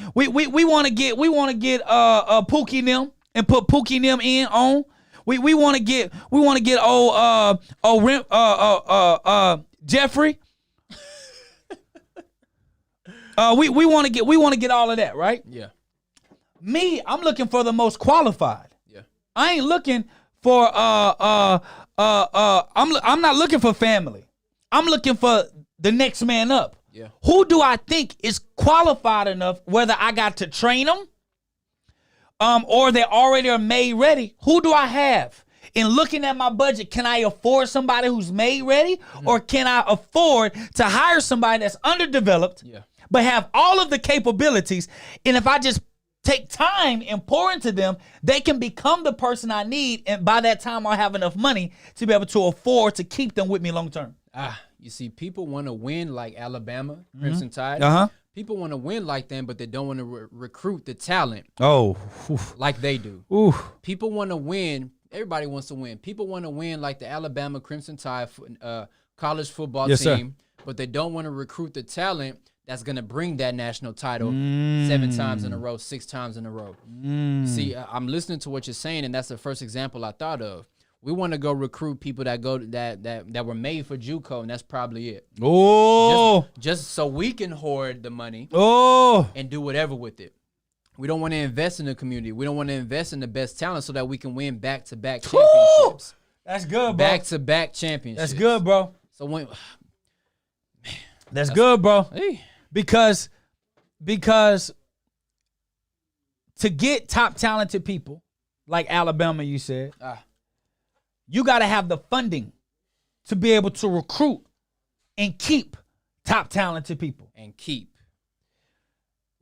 Pookie and them and put Pookie and them in on. We want to get Jeffrey. We want to get all of that, right? Yeah. Me, I'm looking for the most qualified. Yeah. I ain't looking for I'm not looking for family. I'm looking for the next man up. Yeah. Who do I think is qualified enough, whether I got to train them or they already are made ready? Who do I have? In looking at my budget, can I afford somebody who's made ready? Or can I afford to hire somebody that's underdeveloped, but have all of the capabilities? And if I just take time and pour into them, they can become the person I need. And by that time, I'll have enough money to be able to afford to keep them with me long term. You see, people want to win like Alabama, Crimson Tide. People want to win like them, but they don't want to recruit the talent. Like they do. People want to win. Everybody wants to win. People want to win like the Alabama Crimson Tide college football team, but they don't want to recruit the talent that's going to bring that national title 7 times in a row, 6 times in a row. See, I'm listening to what you're saying, and that's the first example I thought of. We want to go recruit people that were made for JUCO, and that's probably it. Just so we can hoard the money and do whatever with it. We don't want to invest in the community. We don't want to invest in the best talent so that we can win back-to-back championships. That's good, bro. Back-to-back championships. That's good, bro. So when, that's good, bro. Hey. Because to get top talented people like Alabama, you said, you got to have the funding to be able to recruit and keep top talented people.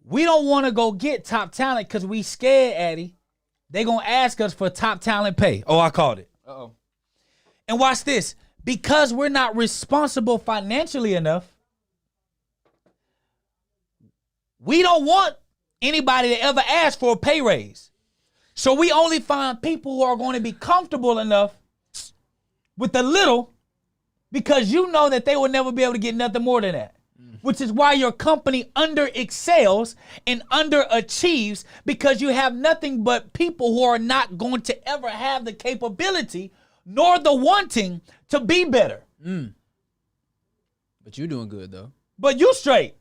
We don't want to go get top talent because we scared, Addy. They going to ask us for top talent pay. I called it. And watch this. Because we're not responsible financially enough, we don't want anybody to ever ask for a pay raise. So we only find people who are going to be comfortable enough with a little, because you know that they will never be able to get nothing more than that. Which is why your company under excels and underachieves, because you have nothing but people who are not going to ever have the capability nor the wanting to be better. But you're doing good, though. But you straight.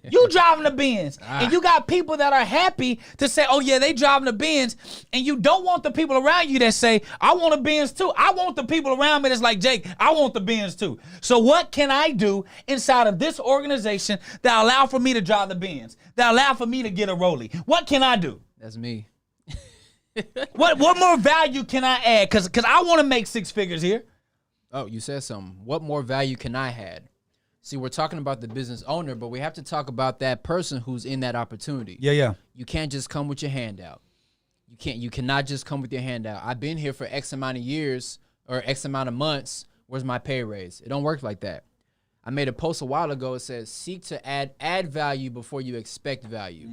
You driving the Benz, and you got people that are happy to say, oh yeah, they driving the Benz, and you don't want the people around you that say, I want a Benz too. I want the people around me that's like, Jake, I want the Benz too. So what can I do inside of this organization that allow for me to drive the Benz, that allow for me to get a Rollie? What can I do? That's me. What more value can I add? Cause I want to make six figures here. Oh, you said something. What more value can I add? See, we're talking about the business owner, but we have to talk about that person who's in that opportunity. Yeah. You can't just come with your hand out. You cannot just come with your hand out. I've been here for X amount of years or X amount of months. Where's my pay raise? It don't work like that. I made a post a while ago. It says, seek to add value before you expect value.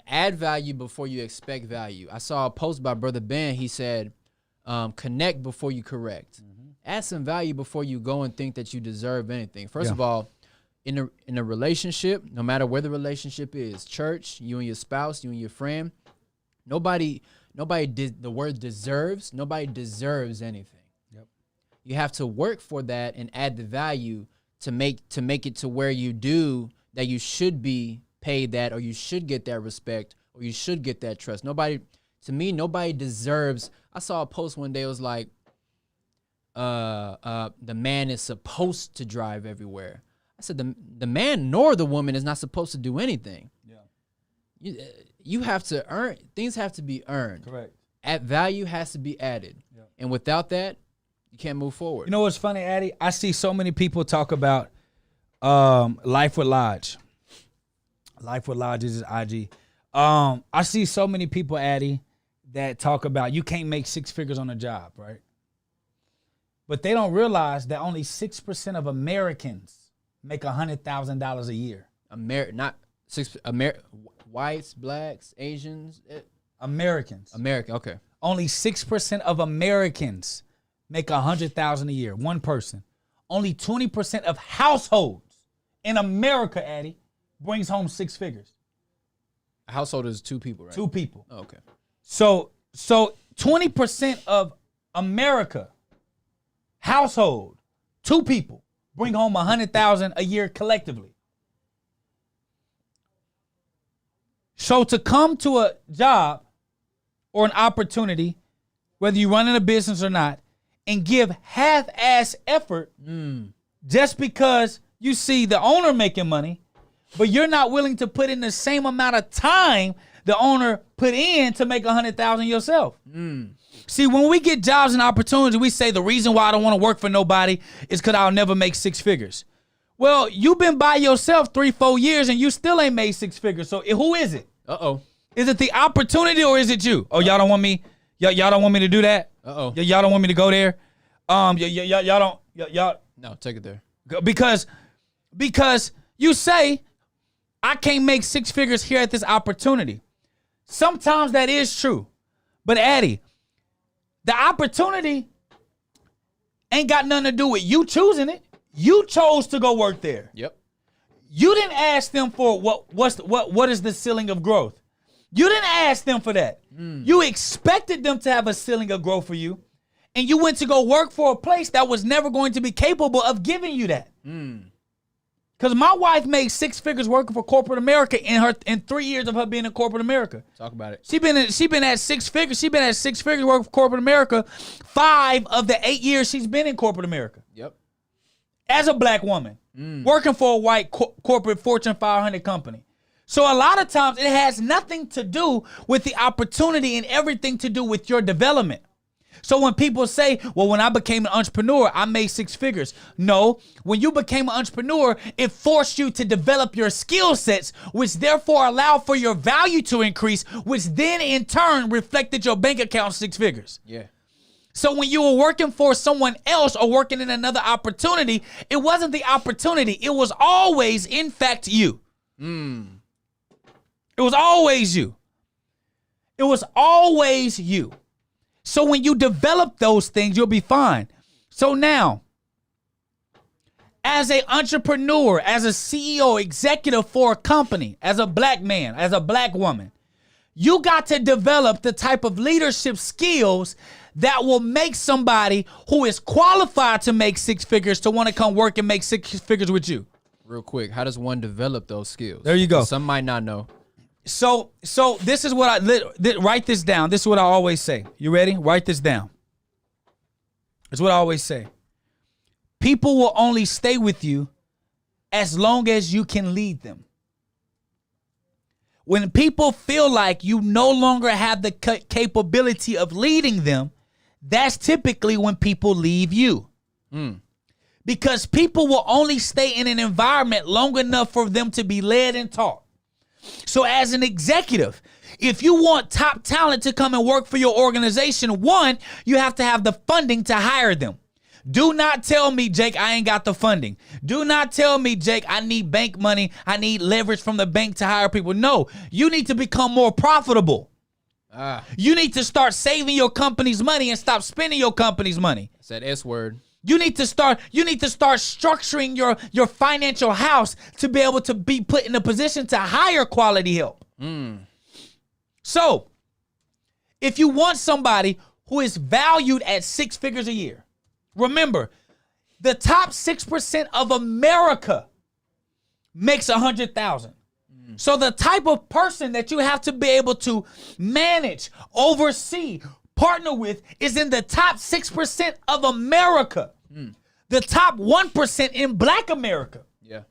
Add value before you expect value. I saw a post by Brother Ben. He said, connect before you correct. Add some value before you go and think that you deserve anything. First of all, in a relationship, no matter where the relationship is, church, you and your spouse, you and your friend, nobody did the word deserves. Nobody deserves anything. Yep. You have to work for that and add the value to make it to where you do that. You should be paid that, or you should get that respect, or you should get that trust. Nobody deserves. I saw a post one day. It was like, the man is supposed to drive everywhere. I said the man nor the woman is not supposed to do anything. Yeah. You have to earn. Things have to be earned. Correct. Value has to be added. Yeah. And without that, you can't move forward. You know what's funny, Addy? I see so many people talk about Life with Lodge. Life with Lodge is IG. I see so many people, Addy, that talk about you can't make six figures on a job, right? But they don't realize that only 6% of Americans make $100,000 a year. Whites, blacks, Asians. Americans. Okay. Only 6% of Americans make $100,000 a year. One person. Only 20% of households in America, Addy, brings home six figures. A household is two people, right? Two people. Oh, okay. So 20% of America household, two people, bring home $100,000 a year collectively. So to come to a job or an opportunity, whether you're running a business or not, and give half-ass effort just because you see the owner making money, but you're not willing to put in the same amount of time the owner put in to make $100,000 yourself. See, when we get jobs and opportunities, we say the reason why I don't want to work for nobody is because I'll never make six figures. Well, you've been by yourself 3-4 years and you still ain't made six figures. So who is it? Uh-oh. Is it the opportunity or is it you? Oh, y'all don't want me? Y'all don't want me to do that? Uh-oh. Y'all don't want me to go there? Y'all don't. No, take it there. Because you say I can't make six figures here at this opportunity. Sometimes that is true. But Addy, the opportunity ain't got nothing to do with you choosing it. You chose to go work there. Yep. You didn't ask them for what is the ceiling of growth. You didn't ask them for that. You expected them to have a ceiling of growth for you, and you went to go work for a place that was never going to be capable of giving you that. Because my wife made six figures working for corporate America in 3 years of her being in corporate America. Talk about it. She been at six figures. She been at six figures working for corporate America 5 of the 8 years she's been in corporate America. Yep. As a black woman, working for a white corporate Fortune 500 company. So a lot of times it has nothing to do with the opportunity and everything to do with your development. So when people say, well, when I became an entrepreneur, I made six figures. No, when you became an entrepreneur, it forced you to develop your skill sets, which therefore allowed for your value to increase, which then in turn reflected your bank account six figures. Yeah. So when you were working for someone else or working in another opportunity, it wasn't the opportunity. It was always, in fact, you. It was always you. It was always you. So when you develop those things, you'll be fine. So now, as an entrepreneur, as a CEO, executive for a company, as a black man, as a black woman, you got to develop the type of leadership skills that will make somebody who is qualified to make six figures to want to come work and make six figures with you. real quick. How does one develop those skills? There you go. Some might not know. So this is what write this down. This is what I always say. You ready? Write this down. It's what I always say. People will only stay with you as long as you can lead them. When people feel like you no longer have the capability of leading them, that's typically when people leave you. Because people will only stay in an environment long enough for them to be led and taught. So as an executive, if you want top talent to come and work for your organization, one, you have to have the funding to hire them. Do not tell me, Jake, I ain't got the funding. Do not tell me, Jake, I need bank money. I need leverage from the bank to hire people. No, you need to become more profitable. You need to start saving your company's money and stop spending your company's money. It's that S word. You need to start structuring your financial house to be able to be put in a position to hire quality help. So, if you want somebody who is valued at 6 figures a year, remember, the top 6% of America makes 100,000. So the type of person that you have to be able to manage, oversee, partner with is in the top 6% of America. The top 1% in Black America. Yeah.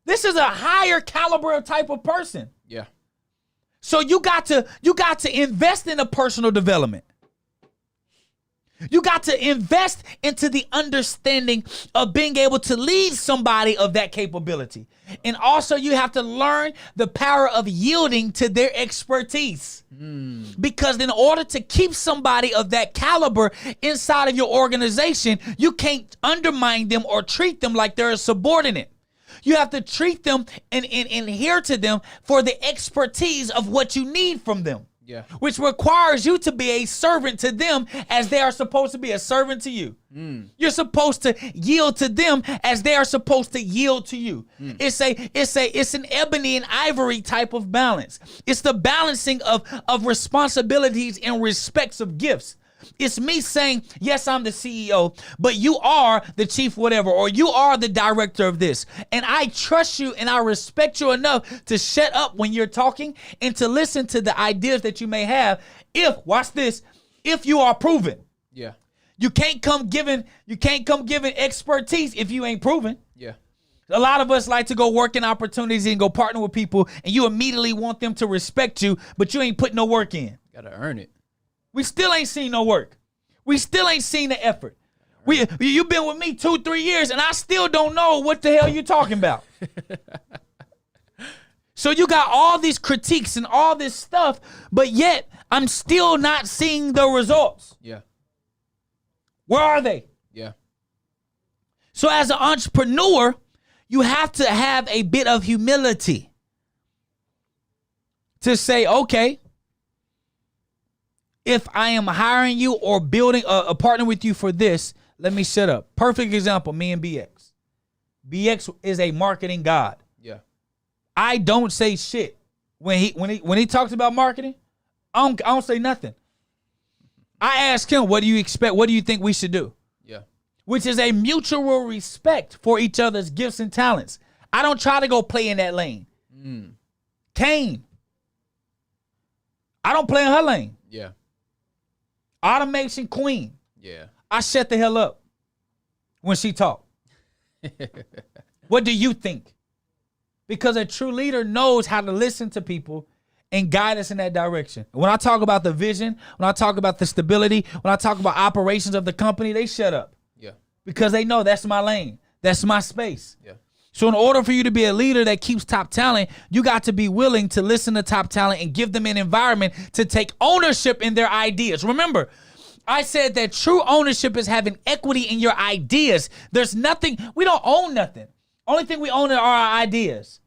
This is a higher caliber type of person. Yeah. So you got to invest in a personal development. You got to invest into the understanding of being able to lead somebody of that capability. And also you have to learn the power of yielding to their expertise. Because in order to keep somebody of that caliber inside of your organization, you can't undermine them or treat them like they're a subordinate. You have to treat them and adhere to them for the expertise of what you need from them. Yeah. Which requires you to be a servant to them as they are supposed to be a servant to you. You're supposed to yield to them as they are supposed to yield to you. It's an ebony and ivory type of balance. It's the balancing of responsibilities and respects of gifts. It's me saying, yes, I'm the CEO, but you are the chief whatever, or you are the director of this. And I trust you and I respect you enough to shut up when you're talking and to listen to the ideas that you may have watch this, if you are proven. Yeah. You can't come giving expertise if you ain't proven. Yeah. A lot of us like to go work in opportunities and go partner with people, and you immediately want them to respect you, but you ain't putting no work in. Gotta earn it. We still ain't seen no work. We still ain't seen the effort. You've been with me 2-3 years, and I still don't know what the hell you're talking about. So you got all these critiques and all this stuff, but yet I'm still not seeing the results. Yeah. Where are they? Yeah. So as an entrepreneur, you have to have a bit of humility to say, okay, if I am hiring you or building a partner with you for this, let me shut up. Perfect example, me and BX. BX is a marketing god. Yeah. I don't say shit. When he talks about marketing, I don't say nothing. I ask him, what do you expect? What do you think we should do? Yeah. Which is a mutual respect for each other's gifts and talents. I don't try to go play in that lane. Kane. I don't play in her lane. Yeah. Automation queen. Yeah. I shut the hell up when she talk. What do you think? Because a true leader knows how to listen to people and guide us in that direction. When I talk about the vision, when I talk about the stability, when I talk about operations of the company, they shut up. Yeah. Because they know that's my lane. That's my space. Yeah. So in order for you to be a leader that keeps top talent, you got to be willing to listen to top talent and give them an environment to take ownership in their ideas. Remember, I said that true ownership is having equity in your ideas. There's nothing, we don't own nothing. Only thing we own are our ideas.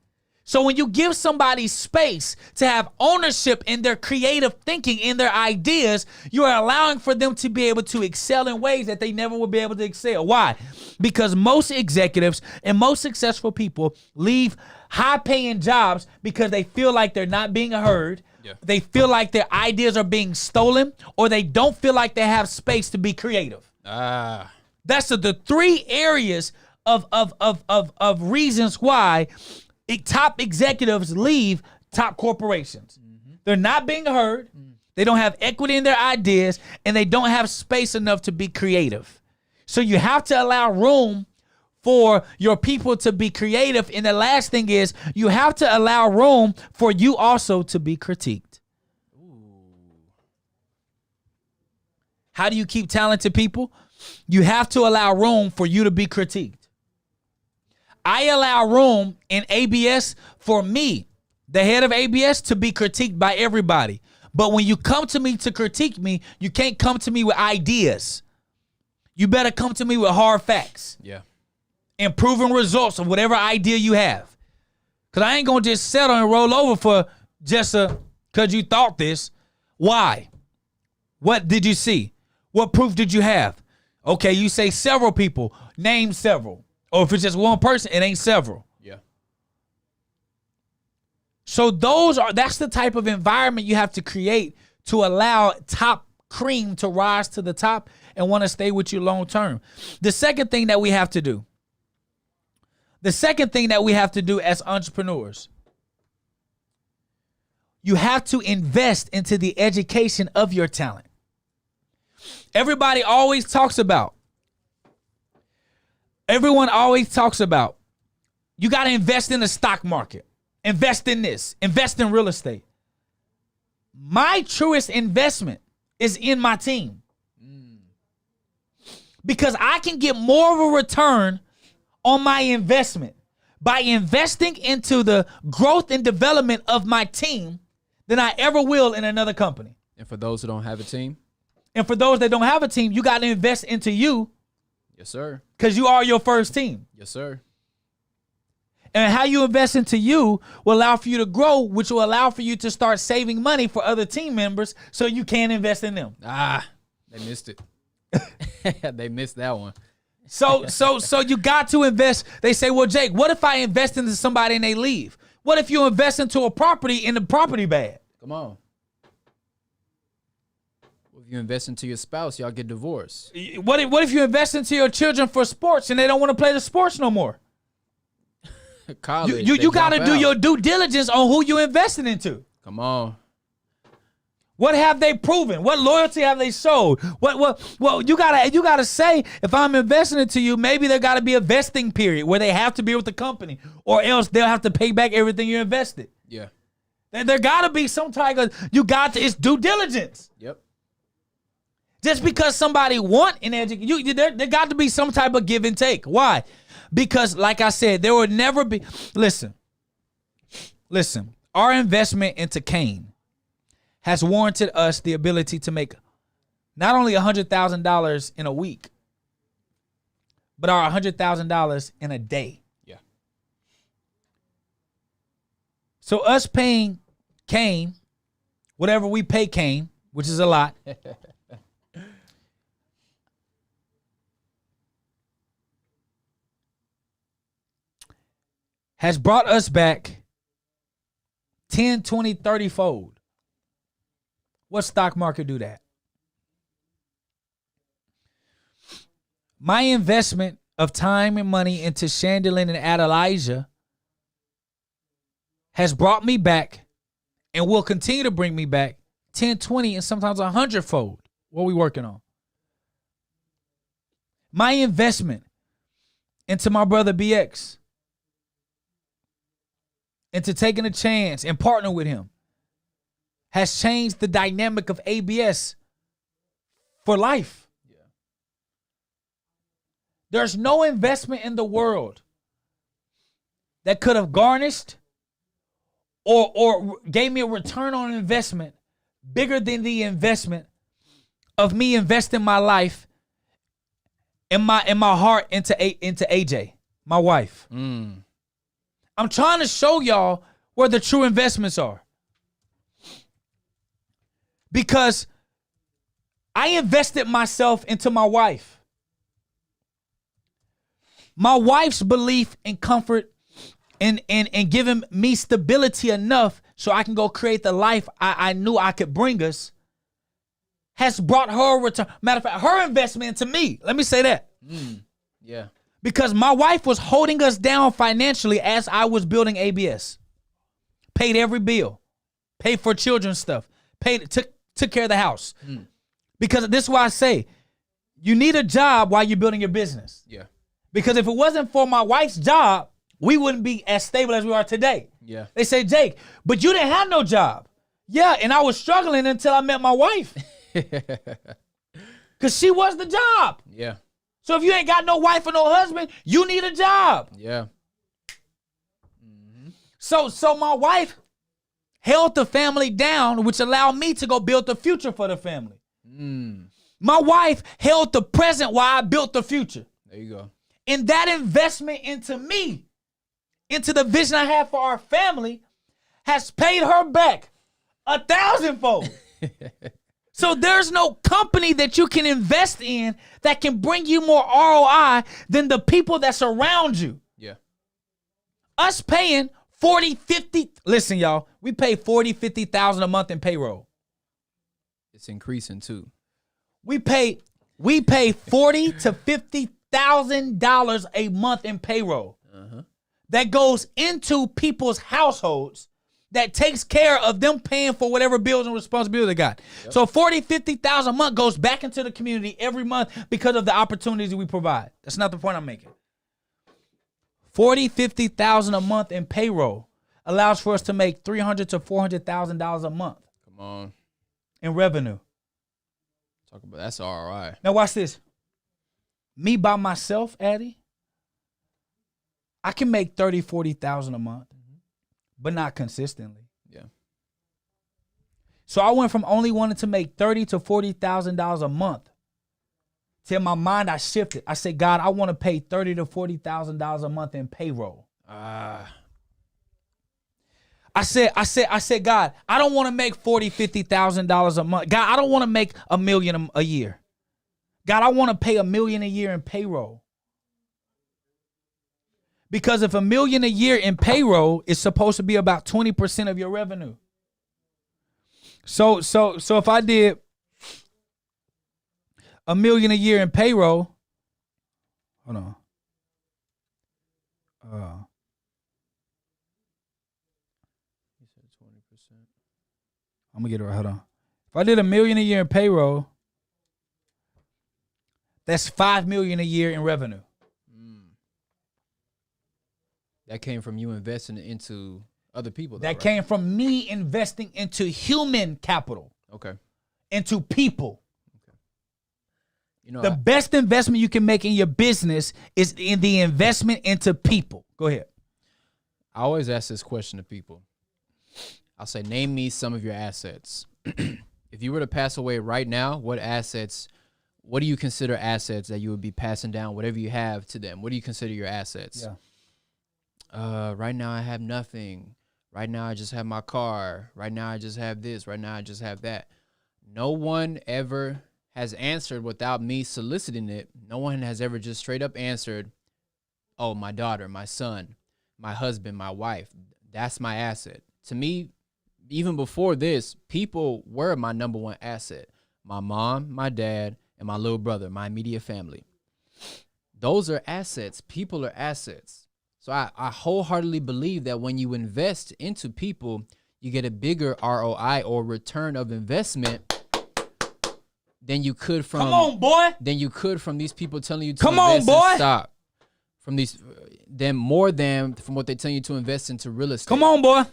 So when you give somebody space to have ownership in their creative thinking, in their ideas, you are allowing for them to be able to excel in ways that they never would be able to excel. Why? Because most executives and most successful people leave high-paying jobs because they feel like they're not being heard. Yeah. They feel like their ideas are being stolen, or they don't feel like they have space to be creative. That's the 3 areas of reasons why top executives leave top corporations. They're not being heard. They don't have equity in their ideas, and they don't have space enough to be creative. So you have to allow room for your people to be creative. And the last thing is you have to allow room for you also to be critiqued. How do you keep talented people? You have to allow room for you to be critiqued. I allow room in ABS for me, the head of ABS, to be critiqued by everybody. But when you come to me to critique me, you can't come to me with ideas. You better come to me with hard facts. Yeah. And proven results of whatever idea you have. Because I ain't going to just settle and roll over for just because you thought this. Why? What did you see? What proof did you have? Okay, you say several people. Name several. Or if it's just one person, it ain't several. Yeah. So that's the type of environment you have to create to allow top cream to rise to the top and want to stay with you long term. The second thing that we have to do as entrepreneurs, you have to invest into the education of your talent. Everyone always talks about, you got to invest in the stock market, invest in this, invest in real estate. My truest investment is in my team. Because I can get more of a return on my investment by investing into the growth and development of my team than I ever will in another company. And for those who don't have a team? And for those that don't have a team, you got to invest into you. Yes, sir. Because you are your first team. Yes, sir. And how you invest into you will allow for you to grow, which will allow for you to start saving money for other team members so you can invest in them. They missed it. They missed that one. So you got to invest. They say, well, Jake, what if I invest into somebody and they leave? What if you invest into a property and the property bad? Come on. If you invest into your spouse, y'all get divorced. What if you invest into your children for sports and they don't want to play the sports no more? College. You got to do your due diligence on who you investing into. Come on. What have they proven? What loyalty have they showed? Well, you gotta say, if I'm investing into you, maybe there gotta be a vesting period where they have to be with the company, or else they'll have to pay back everything you invested. Yeah. There gotta be some type of, it's due diligence. Yep. Just because somebody want an education, there got to be some type of give and take. Why? Because, like I said, there would never be. Listen. Our investment into Kane has warranted us the ability to make not only $100,000 in a week, but our $100,000 in a day. Yeah. So us paying Kane, whatever we pay Kane, which is a lot, has brought us back 10, 20, 30 fold. What stock market do that? My investment of time and money into Chandelier and Adelijah has brought me back and will continue to bring me back 10, 20, and sometimes 100 fold. What are we working on? My investment into my brother BX, into taking a chance and partnering with him, has changed the dynamic of ABS for life. Yeah. There's no investment in the world that could have garnished or gave me a return on investment bigger than the investment of me investing my life and my heart into AJ, my wife. I'm trying to show y'all where the true investments are. Because I invested myself into my wife. My wife's belief and comfort and giving me stability enough so I can go create the life I knew I could bring us has brought her a return. Matter of fact, her investment into me. Let me say that. Yeah. Because my wife was holding us down financially as I was building ABS. Paid every bill. Paid for children's stuff. Took care of the house. Because this is why I say, you need a job while you're building your business. Yeah. Because if it wasn't for my wife's job, we wouldn't be as stable as we are today. Yeah. They say, Jake, but you didn't have no job. Yeah, and I was struggling until I met my wife. Because she was the job. Yeah. So if you ain't got no wife or no husband, you need a job. Yeah. So my wife held the family down, which allowed me to go build the future for the family. My wife held the present while I built the future. There you go. And that investment into me, into the vision I have for our family, has paid her back 1,000-fold. So there's no company that you can invest in that can bring you more ROI than the people that surround you. Yeah. Us paying 40, 50, listen, y'all, we pay 40, 50,000 a month in payroll. It's increasing too. We pay 40 to $50,000 a month in payroll. That goes into people's households, that takes care of them paying for whatever bills and responsibility they got. So 40, 50,000 a month goes back into the community every month because of the opportunities we provide. That's not the point I'm making. 40, 50,000 a month in payroll allows for us to make $300,000 to $400,000 a month. Come on. In revenue. Talk about that's ROI. Now watch this. Me by myself, Addy, I can make 30, 40,000 a month, but not consistently. Yeah. So I went from only wanting to make $30,000 to $40,000 a month. Till my mind, I shifted. I said, God, I want to pay $30,000 to $40,000 a month in payroll. I said, God, I don't want to make $40,000, $50,000 a month. God, I don't want to make $1 million a year. God, I want to pay $1 million a year in payroll. Because if $1 million a year in payroll is supposed to be about 20% of your revenue. So if I did $1 million a year in payroll, hold on. You said 20%. I'm gonna get it right. Hold on. If I did $1 million a year in payroll, that's $5 million a year in revenue. That came from you investing into other people. Though, That right? came from me investing into human capital, Okay. into people. You know, The best investment you can make in your business is in the investment into people. Go ahead. I always ask this question to people. I'll say, name me some of your assets. If you were to pass away right now, what do you consider assets that you would be passing down, whatever you have, to them? What do you consider your assets? Yeah. Right now I have nothing. Right now I just have my car. Right now I just have this. Right now I just have that. No one ever has answered without me soliciting it. No one has ever just straight up answered, oh, my daughter, my son, my husband, my wife. That's my asset. To me, even before this, people were my number one asset. My mom, my dad, and my little brother, my immediate family. Those are assets. People are assets. So I wholeheartely believe that when you invest into people, you get a bigger ROI or return of investment than you could from. Come on, boy. Than you could from these people telling you to Come on, invest boy. in stock. From these, them more than from what they tell you to invest into real estate. Come on, boy.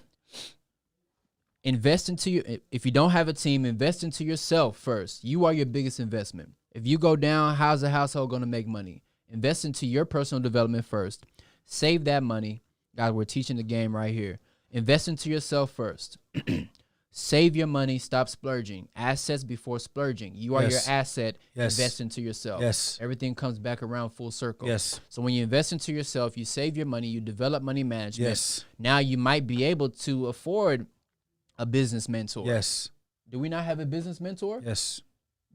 Invest into your. If you don't have a team, invest into yourself first. You are your biggest investment. If you go down, how's the household going to make money? Invest into your personal development first. Save that money. God, we're teaching the game right here. Invest into yourself first. Save your money. Stop splurging. Assets before splurging. You are your asset. Yes. Invest into yourself. Yes. Everything comes back around full circle. Yes. So when you invest into yourself, you save your money, you develop money management. Yes. Now you might be able to afford a business mentor. Yes. Do we not have a business mentor? Yes.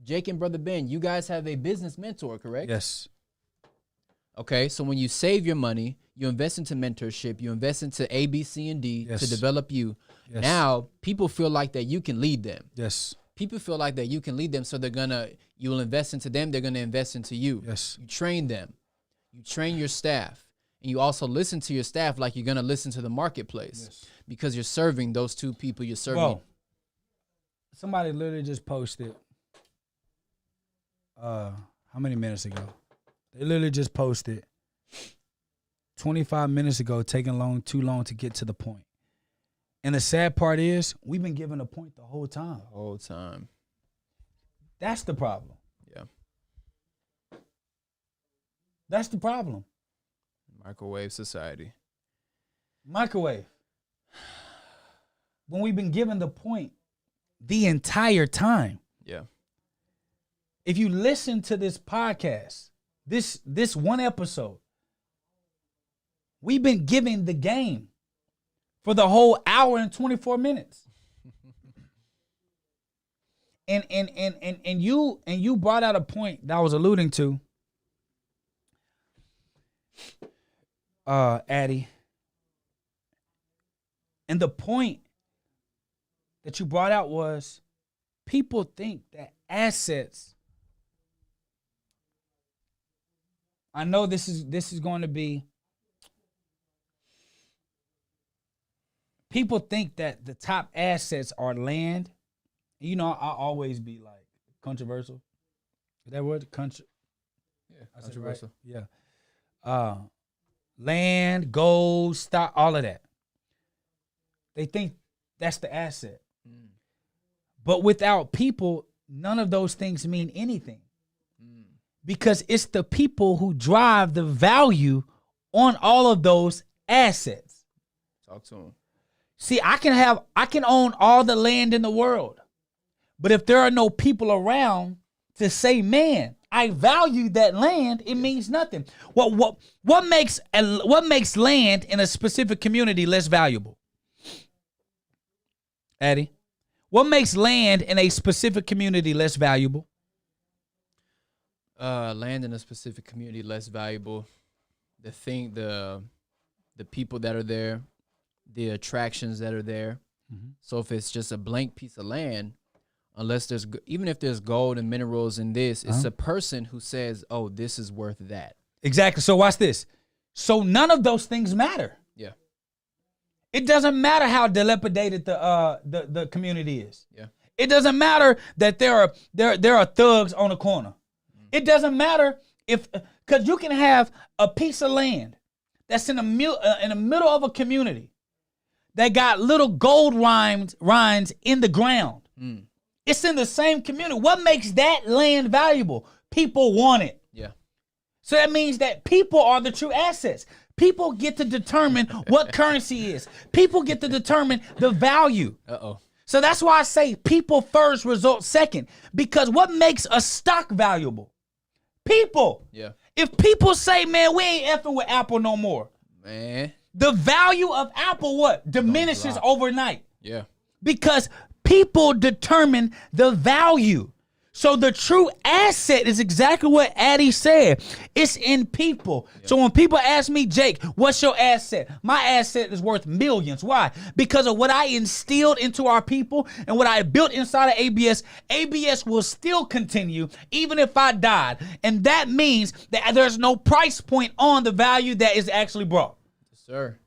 Jake and Brother Ben, you guys have a business mentor, correct? Yes. Okay, so when you save your money, you invest into mentorship, you invest into A, B, C, and D Yes. to develop you. Yes. Now, people feel like that you can lead them. Yes. People feel like that you can lead them, so you will invest into them, they're gonna invest into you. Yes. You train them. You train your staff, and you also listen to your staff like you're going to listen to the marketplace because you're serving those two people you're serving. Bro, somebody literally just posted, how many minutes ago? They literally just posted 25 minutes ago, taking too long to get to the point. And the sad part is, we've been given a point the whole time. The whole time. That's the problem. Yeah. That's the problem. Microwave society. Microwave. When we've been given the point the entire time. Yeah. If you listen to this podcast, this one episode, we've been given the game for the whole hour and 24 minutes. And you brought out a point that I was alluding to, Addy. And the point that you brought out was people think that assets. I know this is going to be. People think that the top assets are land. You know, I always be like controversial. Is that word? Yeah, controversial. Right? Yeah. Land, gold, stock, all of that. They think that's the asset. Mm. But without people, none of those things mean anything. Mm. Because it's the people who drive the value on all of those assets. Talk to them. See, I can own all the land in the world. But if there are no people around to say, man, I value that land, it means nothing. What makes land in a specific community less valuable? Addy, what makes land in a specific community less valuable? Land in a specific community less valuable. The people that are there, the attractions that are there. Mm-hmm. So if it's just a blank piece of land, unless even if there's gold and minerals in this, it's a person who says, "Oh, this is worth that." Exactly. So watch this. So none of those things matter. Yeah. It doesn't matter how dilapidated the community is. Yeah. It doesn't matter that there are thugs on the corner. Mm. It doesn't matter because you can have a piece of land that's in the middle of a community that got little gold rinds in the ground. Mm. It's in the same community. What makes that land valuable? People want it. Yeah. So that means that people are the true assets. People get to determine what currency is. People get to determine the value. Uh-oh. So that's why I say people first, results second. Because what makes a stock valuable? People. Yeah. If people say, man, we ain't effing with Apple no more. Man. The value of Apple what? Diminishes overnight. Yeah. Because people determine the value. So the true asset is exactly what Addy said. It's in people. Yep. So when people ask me, Jake, what's your asset? My asset is worth millions. Why? Because of what I instilled into our people and what I built inside of ABS. ABS will still continue even if I died. And that means that there's no price point on the value that is actually brought. Yes, sir.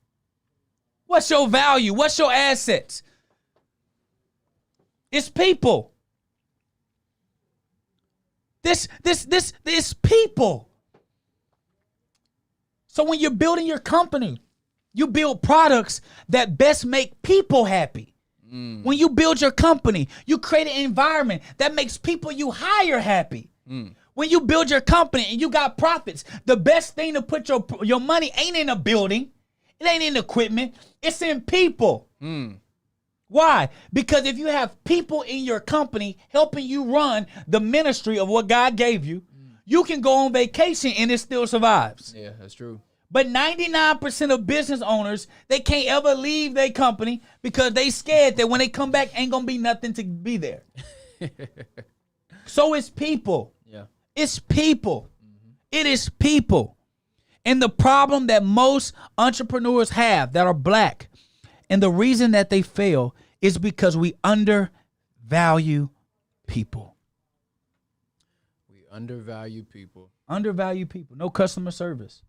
What's your value? What's your assets? It's people. This people. So when you're building your company, you build products that best make people happy. Mm. When you build your company, you create an environment that makes people you hire happy. Mm. When you build your company and you got profits, the best thing to put your money ain't in a building. It ain't in equipment. It's in people. Mm. Why? Because if you have people in your company helping you run the ministry of what God gave you, you can go on vacation and it still survives. Yeah, that's true. But 99% of business owners, they can't ever leave their company because they scared that when they come back, ain't going to be nothing to be there. So it's people. Yeah. It's people. Mm-hmm. It is people. And the problem that most entrepreneurs have that are black, and the reason that they fail is because we undervalue people. We undervalue people. Undervalue people. No customer service.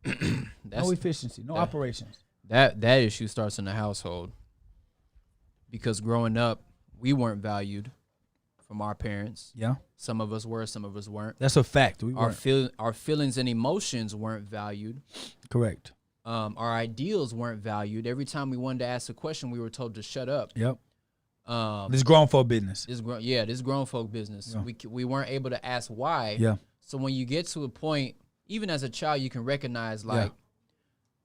That's, No efficiency. No operations. that issue starts in the household. Because growing up, we weren't valued from our parents. Yeah. Some of us were, some of us weren't. That's a fact. We Our weren't. our feelings and emotions weren't valued. Correct. Our ideals weren't valued. Every time we wanted to ask a question, we were told to shut up. Yep. This grown folk business. This grown folk business. Yeah. We weren't able to ask why. Yeah. So when you get to a point, even as a child, you can recognize like,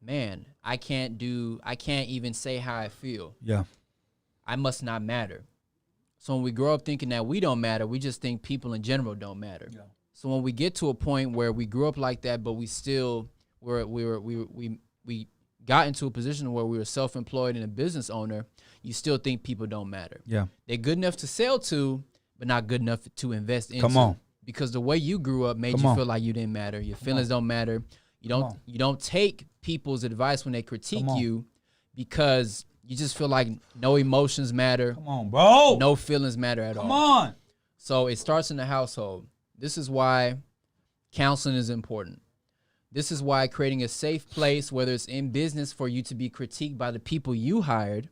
man, I can't even say how I feel. Yeah. I must not matter. So when we grow up thinking that we don't matter, we just think people in general don't matter. Yeah. So when we get to a point where we grew up like that, but we still we got into a position where we were self-employed and a business owner, you still think people don't matter. Yeah. They're good enough to sell to, but not good enough to invest into. Come on. Because the way you grew up made you feel like you didn't matter. Your feelings don't matter. You don't take people's advice when they critique you because you just feel like no emotions matter. Come on, bro. No feelings matter at all. Come on. So it starts in the household. This is why counseling is important. This is why creating a safe place, whether it's in business for you to be critiqued by the people you hired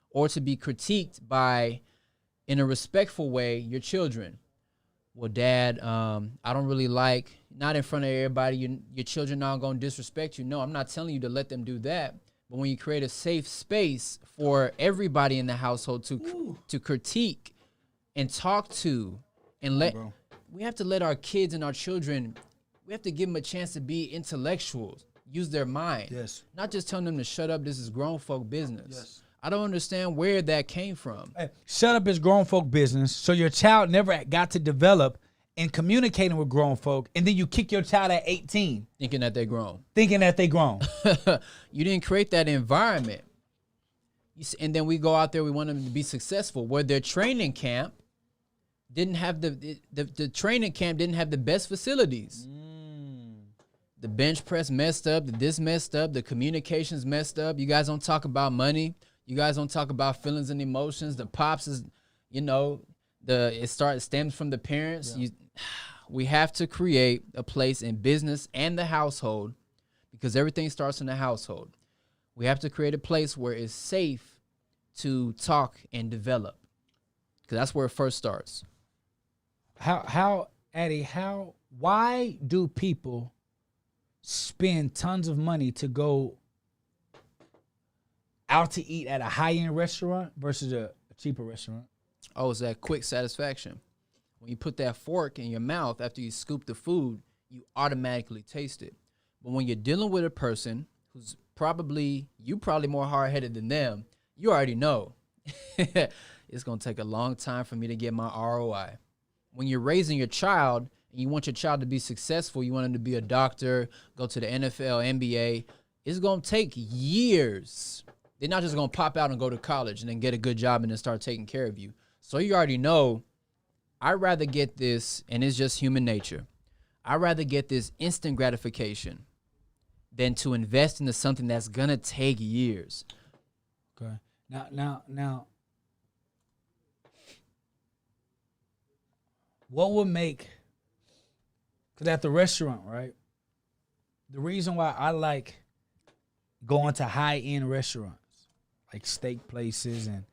or to be critiqued by, in a respectful way, your children. Well, Dad, I don't really like, not in front of everybody, your children aren't going to disrespect you. No, I'm not telling you to let them do that. But when you create a safe space for everybody in the household to critique and talk to and we have to let our kids and our children, we have to give them a chance to be intellectuals, use their mind. Yes. Not just telling them to shut up, this is grown folk business. Yes. I don't understand where that came from. Hey, shut up is grown folk business. So your child never got to develop in communicating with grown folk, and then you kick your child at 18. Thinking that they're grown. Thinking that they grown. You didn't create that environment. And then we go out there, we want them to be successful. Where their training camp didn't have the training camp didn't have the best facilities. The bench press messed up, this messed up, the communications messed up. You guys don't talk about money. You guys don't talk about feelings and emotions. The pops is, it stems from the parents. Yeah. We have to create a place in business and the household because everything starts in the household. We have to create a place where it's safe to talk and develop because that's where it first starts. Why do people spend tons of money to go out to eat at a high-end restaurant versus a cheaper restaurant? Oh, it's that quick satisfaction. When you put that fork in your mouth after you scoop the food, you automatically taste it. But when you're dealing with a person who's probably more hard-headed than them, you already know it's going to take a long time for me to get my ROI. When you're raising your child and you want your child to be successful, you want him to be a doctor, go to the NFL, NBA, it's going to take years. They're not just going to pop out and go to college and then get a good job and then start taking care of you. So you already know, I'd rather get this, and it's just human nature, I'd rather get this instant gratification than to invest into something that's going to take years. Okay. Now, what would make, because at the restaurant, right, the reason why I like going to high-end restaurants, like steak places and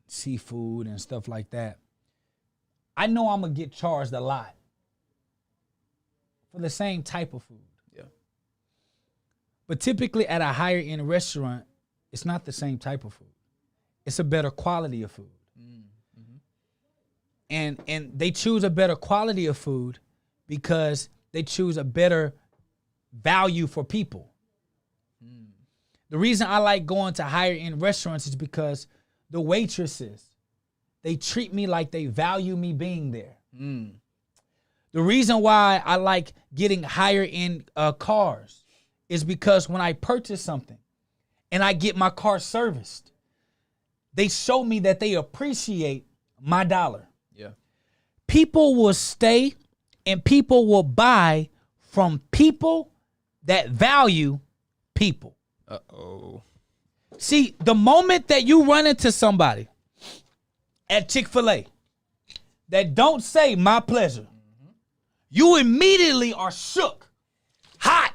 seafood and stuff like that, I know I'm going to get charged a lot for the same type of food. Yeah. But typically at a higher-end restaurant, it's not the same type of food. It's a better quality of food. Mm-hmm. And they choose a better quality of food because they choose a better value for people. The reason I like going to higher end restaurants is because the waitresses, they treat me like they value me being there. The reason why I like getting higher end cars is because when I purchase something and I get my car serviced, they show me that they appreciate my dollar. Yeah. People will stay and people will buy from people that value people. Uh-oh. See, the moment that you run into somebody at Chick-fil-A that don't say my pleasure, you immediately are shook. Hot.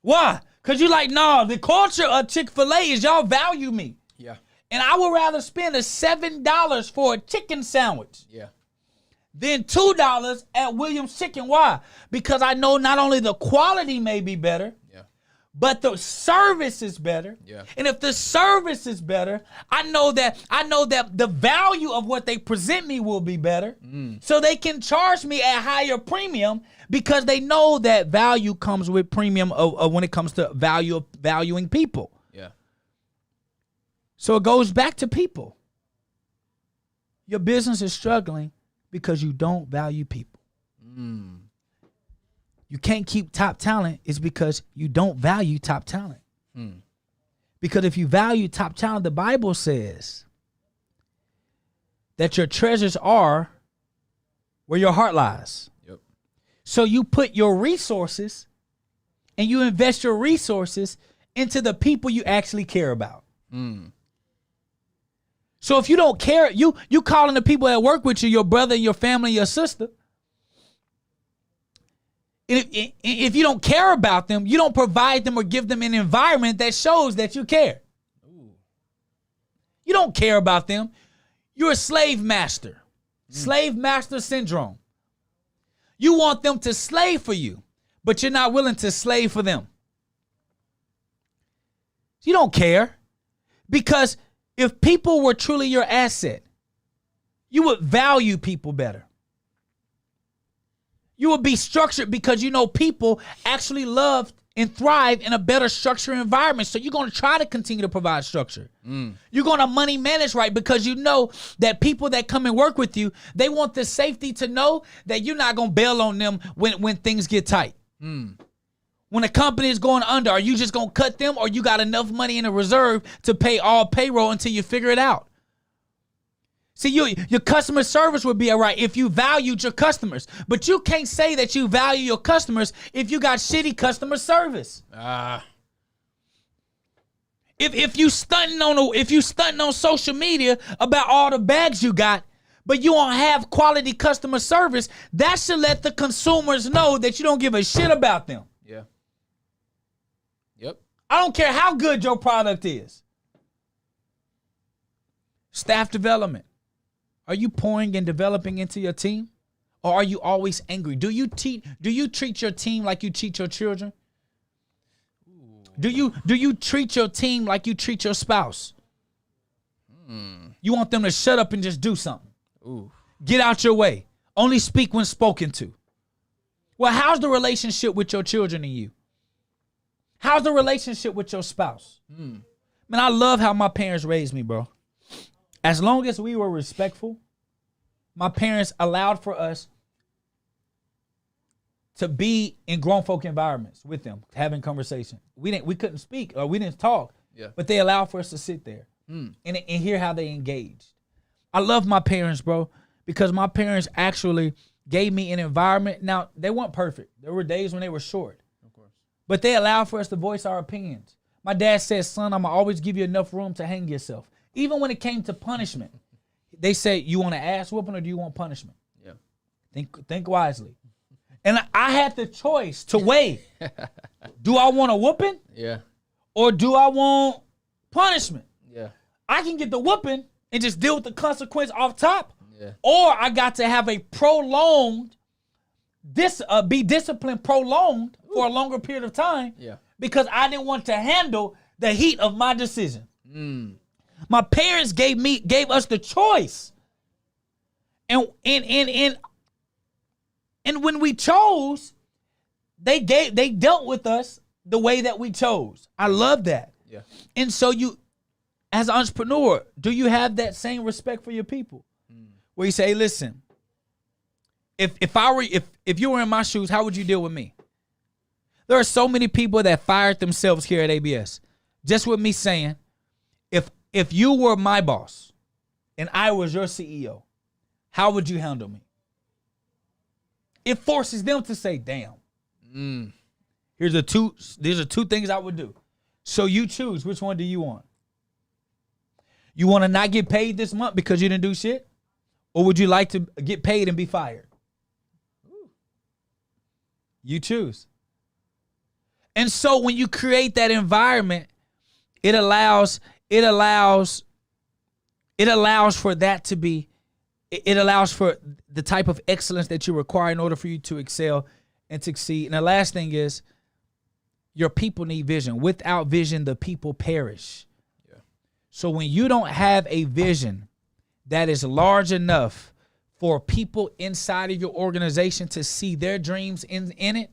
Why? Because you're like, nah, the culture of Chick-fil-A is y'all value me. Yeah. And I would rather spend $7 for a chicken sandwich Yeah. than $2 at Williams Chicken. Why? Because I know not only the quality may be better, Yeah. but the service is better. Yeah. And if the service is better, I know that the value of what they present me will be better. So they can charge me a higher premium because they know that value comes with premium when it comes to valuing people. Yeah. So it goes back to people. Your business is struggling because you don't value people. You can't keep top talent is because you don't value top talent. Because if you value top talent, the Bible says that your treasures are where your heart lies. Yep. So you put your resources and you invest your resources into the people you actually care about. So if you don't care, you calling the people that work with you, your brother, your family, your sister. And if you don't care about them, you don't provide them or give them an environment that shows that you care. You don't care about them. You're a slave master. Slave master syndrome. You want them to slave for you, but you're not willing to slave for them. You don't care because if people were truly your asset, you would value people better. You would be structured because you know people actually love and thrive in a better structured environment. So you're going to try to continue to provide structure. You're going to money manage right because you know that people that come and work with you, they want the safety to know that you're not going to bail on them when things get tight. When a company is going under, are you just going to cut them or you got enough money in a reserve to pay all payroll until you figure it out? See, your customer service would be all right if you valued your customers. But you can't say that you value your customers if you got shitty customer service. If you stunting on social media about all the bags you got, but you don't have quality customer service, that should let the consumers know that you don't give a shit about them. Yeah. Yep. I don't care how good your product is. Staff development. Are you pouring and developing into your team? Or are you always angry? Do you treat your team like you treat your children? Do you treat your team like you treat your spouse? You want them to shut up and just do something. Get out your way. Only speak when spoken to. Well, how's the relationship with your children and you? How's the relationship with your spouse? Man, I love how my parents raised me, bro. As long as we were respectful, my parents allowed for us to be in grown folk environments with them, having conversation. We couldn't speak or we didn't talk, but they allowed for us to sit there and hear how they engaged. I love my parents, bro, because my parents actually gave me an environment. Now, they weren't perfect. There were days when they were short, of course, but they allowed for us to voice our opinions. My dad said, son, I'm going to always give you enough room to hang yourself. Even when it came to punishment, they said, you want an ass whooping or do you want punishment? Yeah. Think wisely. And I had the choice to weigh. Do I want a whooping? Yeah. Or do I want punishment? Yeah. I can get the whooping and just deal with the consequence off top. Yeah. Or I got to have a prolonged, be disciplined prolonged for a longer period of time. Yeah. Because I didn't want to handle the heat of my decision. My parents gave us the choice. And when we chose, they dealt with us the way that we chose. I love that. Yeah. And so you, as an entrepreneur, do you have that same respect for your people? Where you say, hey, listen, if you were in my shoes, how would you deal with me? There are so many people that fired themselves here at ABS. Just with me saying, if you were my boss and I was your CEO, how would you handle me? It forces them to say, damn. These are two things I would do. So you choose, which one do you want? You want to not get paid this month because you didn't do shit? Or would you like to get paid and be fired? You choose. And so when you create that environment, it allows for that to be, it allows for the type of excellence that you require in order for you to excel and succeed. And the last thing is, your people need vision. Without vision, the people perish. Yeah. So when you don't have a vision that is large enough for people inside of your organization to see their dreams in it,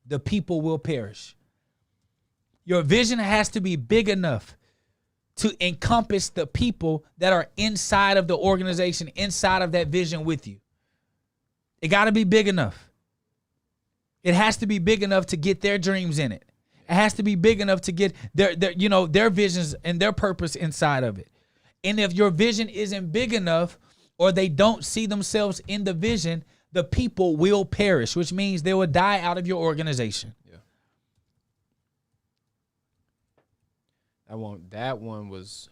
the people will perish. Your vision has to be big enough to encompass the people that are inside of the organization, inside of that vision with you. It got to be big enough. It has to be big enough to get their dreams in it. It has to be big enough to get their visions and their purpose inside of it. And if your vision isn't big enough, or they don't see themselves in the vision, the people will perish, which means they will die out of your organization. Yeah. That one was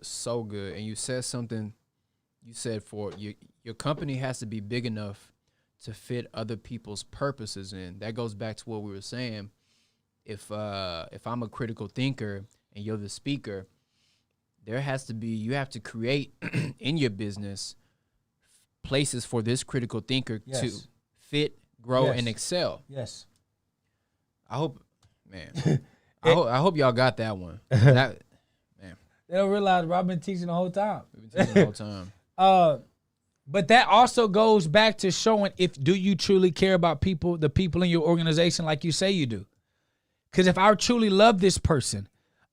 so good. And you said something. You said your company has to be big enough to fit other people's purposes in. That goes back to what we were saying. If I'm a critical thinker and you're the speaker, you have to create in your business places for this critical thinker to fit, grow, and excel. Yes. I hope y'all got that one. Man. They don't realize I've been teaching the whole time. We've been teaching the whole time. But that also goes back to showing do you truly care about people, the people in your organization like you say you do. Because if I truly love this person,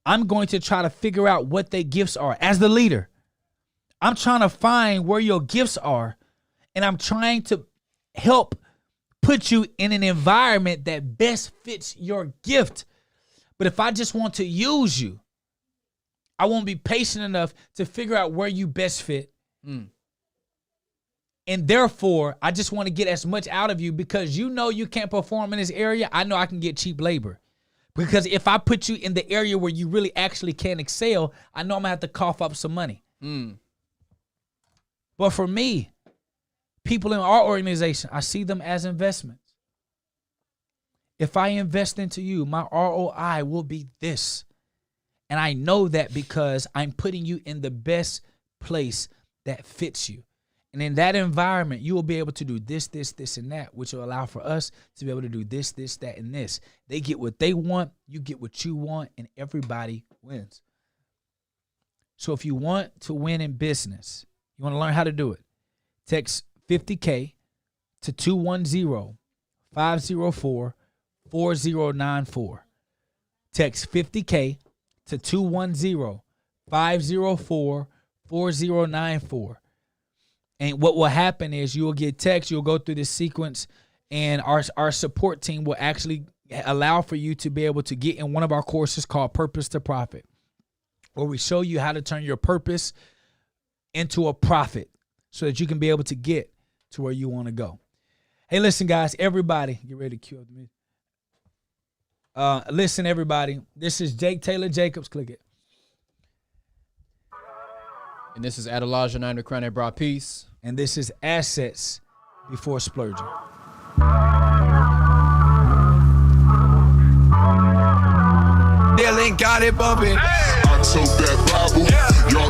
I'm going to try to figure out what their gifts are. As the leader, I'm trying to find where your gifts are, and I'm trying to help put you in an environment that best fits your gift. But if I just want to use you, I won't be patient enough to figure out where you best fit. And therefore, I just want to get as much out of you because you can't perform in this area. I know I can get cheap labor. Because if I put you in the area where you really actually can excel, I know I'm going to have to cough up some money. But for me, people in our organization, I see them as investments. If I invest into you, my ROI will be this. And I know that because I'm putting you in the best place that fits you. And in that environment, you will be able to do this, this, this, and that, which will allow for us to be able to do this, this, that, and this. They get what they want, you get what you want, and everybody wins. So if you want to win in business, you want to learn how to do it, text 50K to 210-504-4094. Text 50K to 210-504-4094. And what will happen is you will get text, you'll go through this sequence, and our support team will actually allow for you to be able to get in one of our courses called Purpose to Profit, where we show you how to turn your purpose into a profit so that you can be able to get to where you want to go. Hey, listen, guys, everybody, get ready to cue up the music. Listen, everybody, this is Jake Taylor Jacobs. Click it. And this is Adelaja 9 the Crown that brought peace. And this is Assets Before Splurging. Dylan got it bumping. I took that Bible.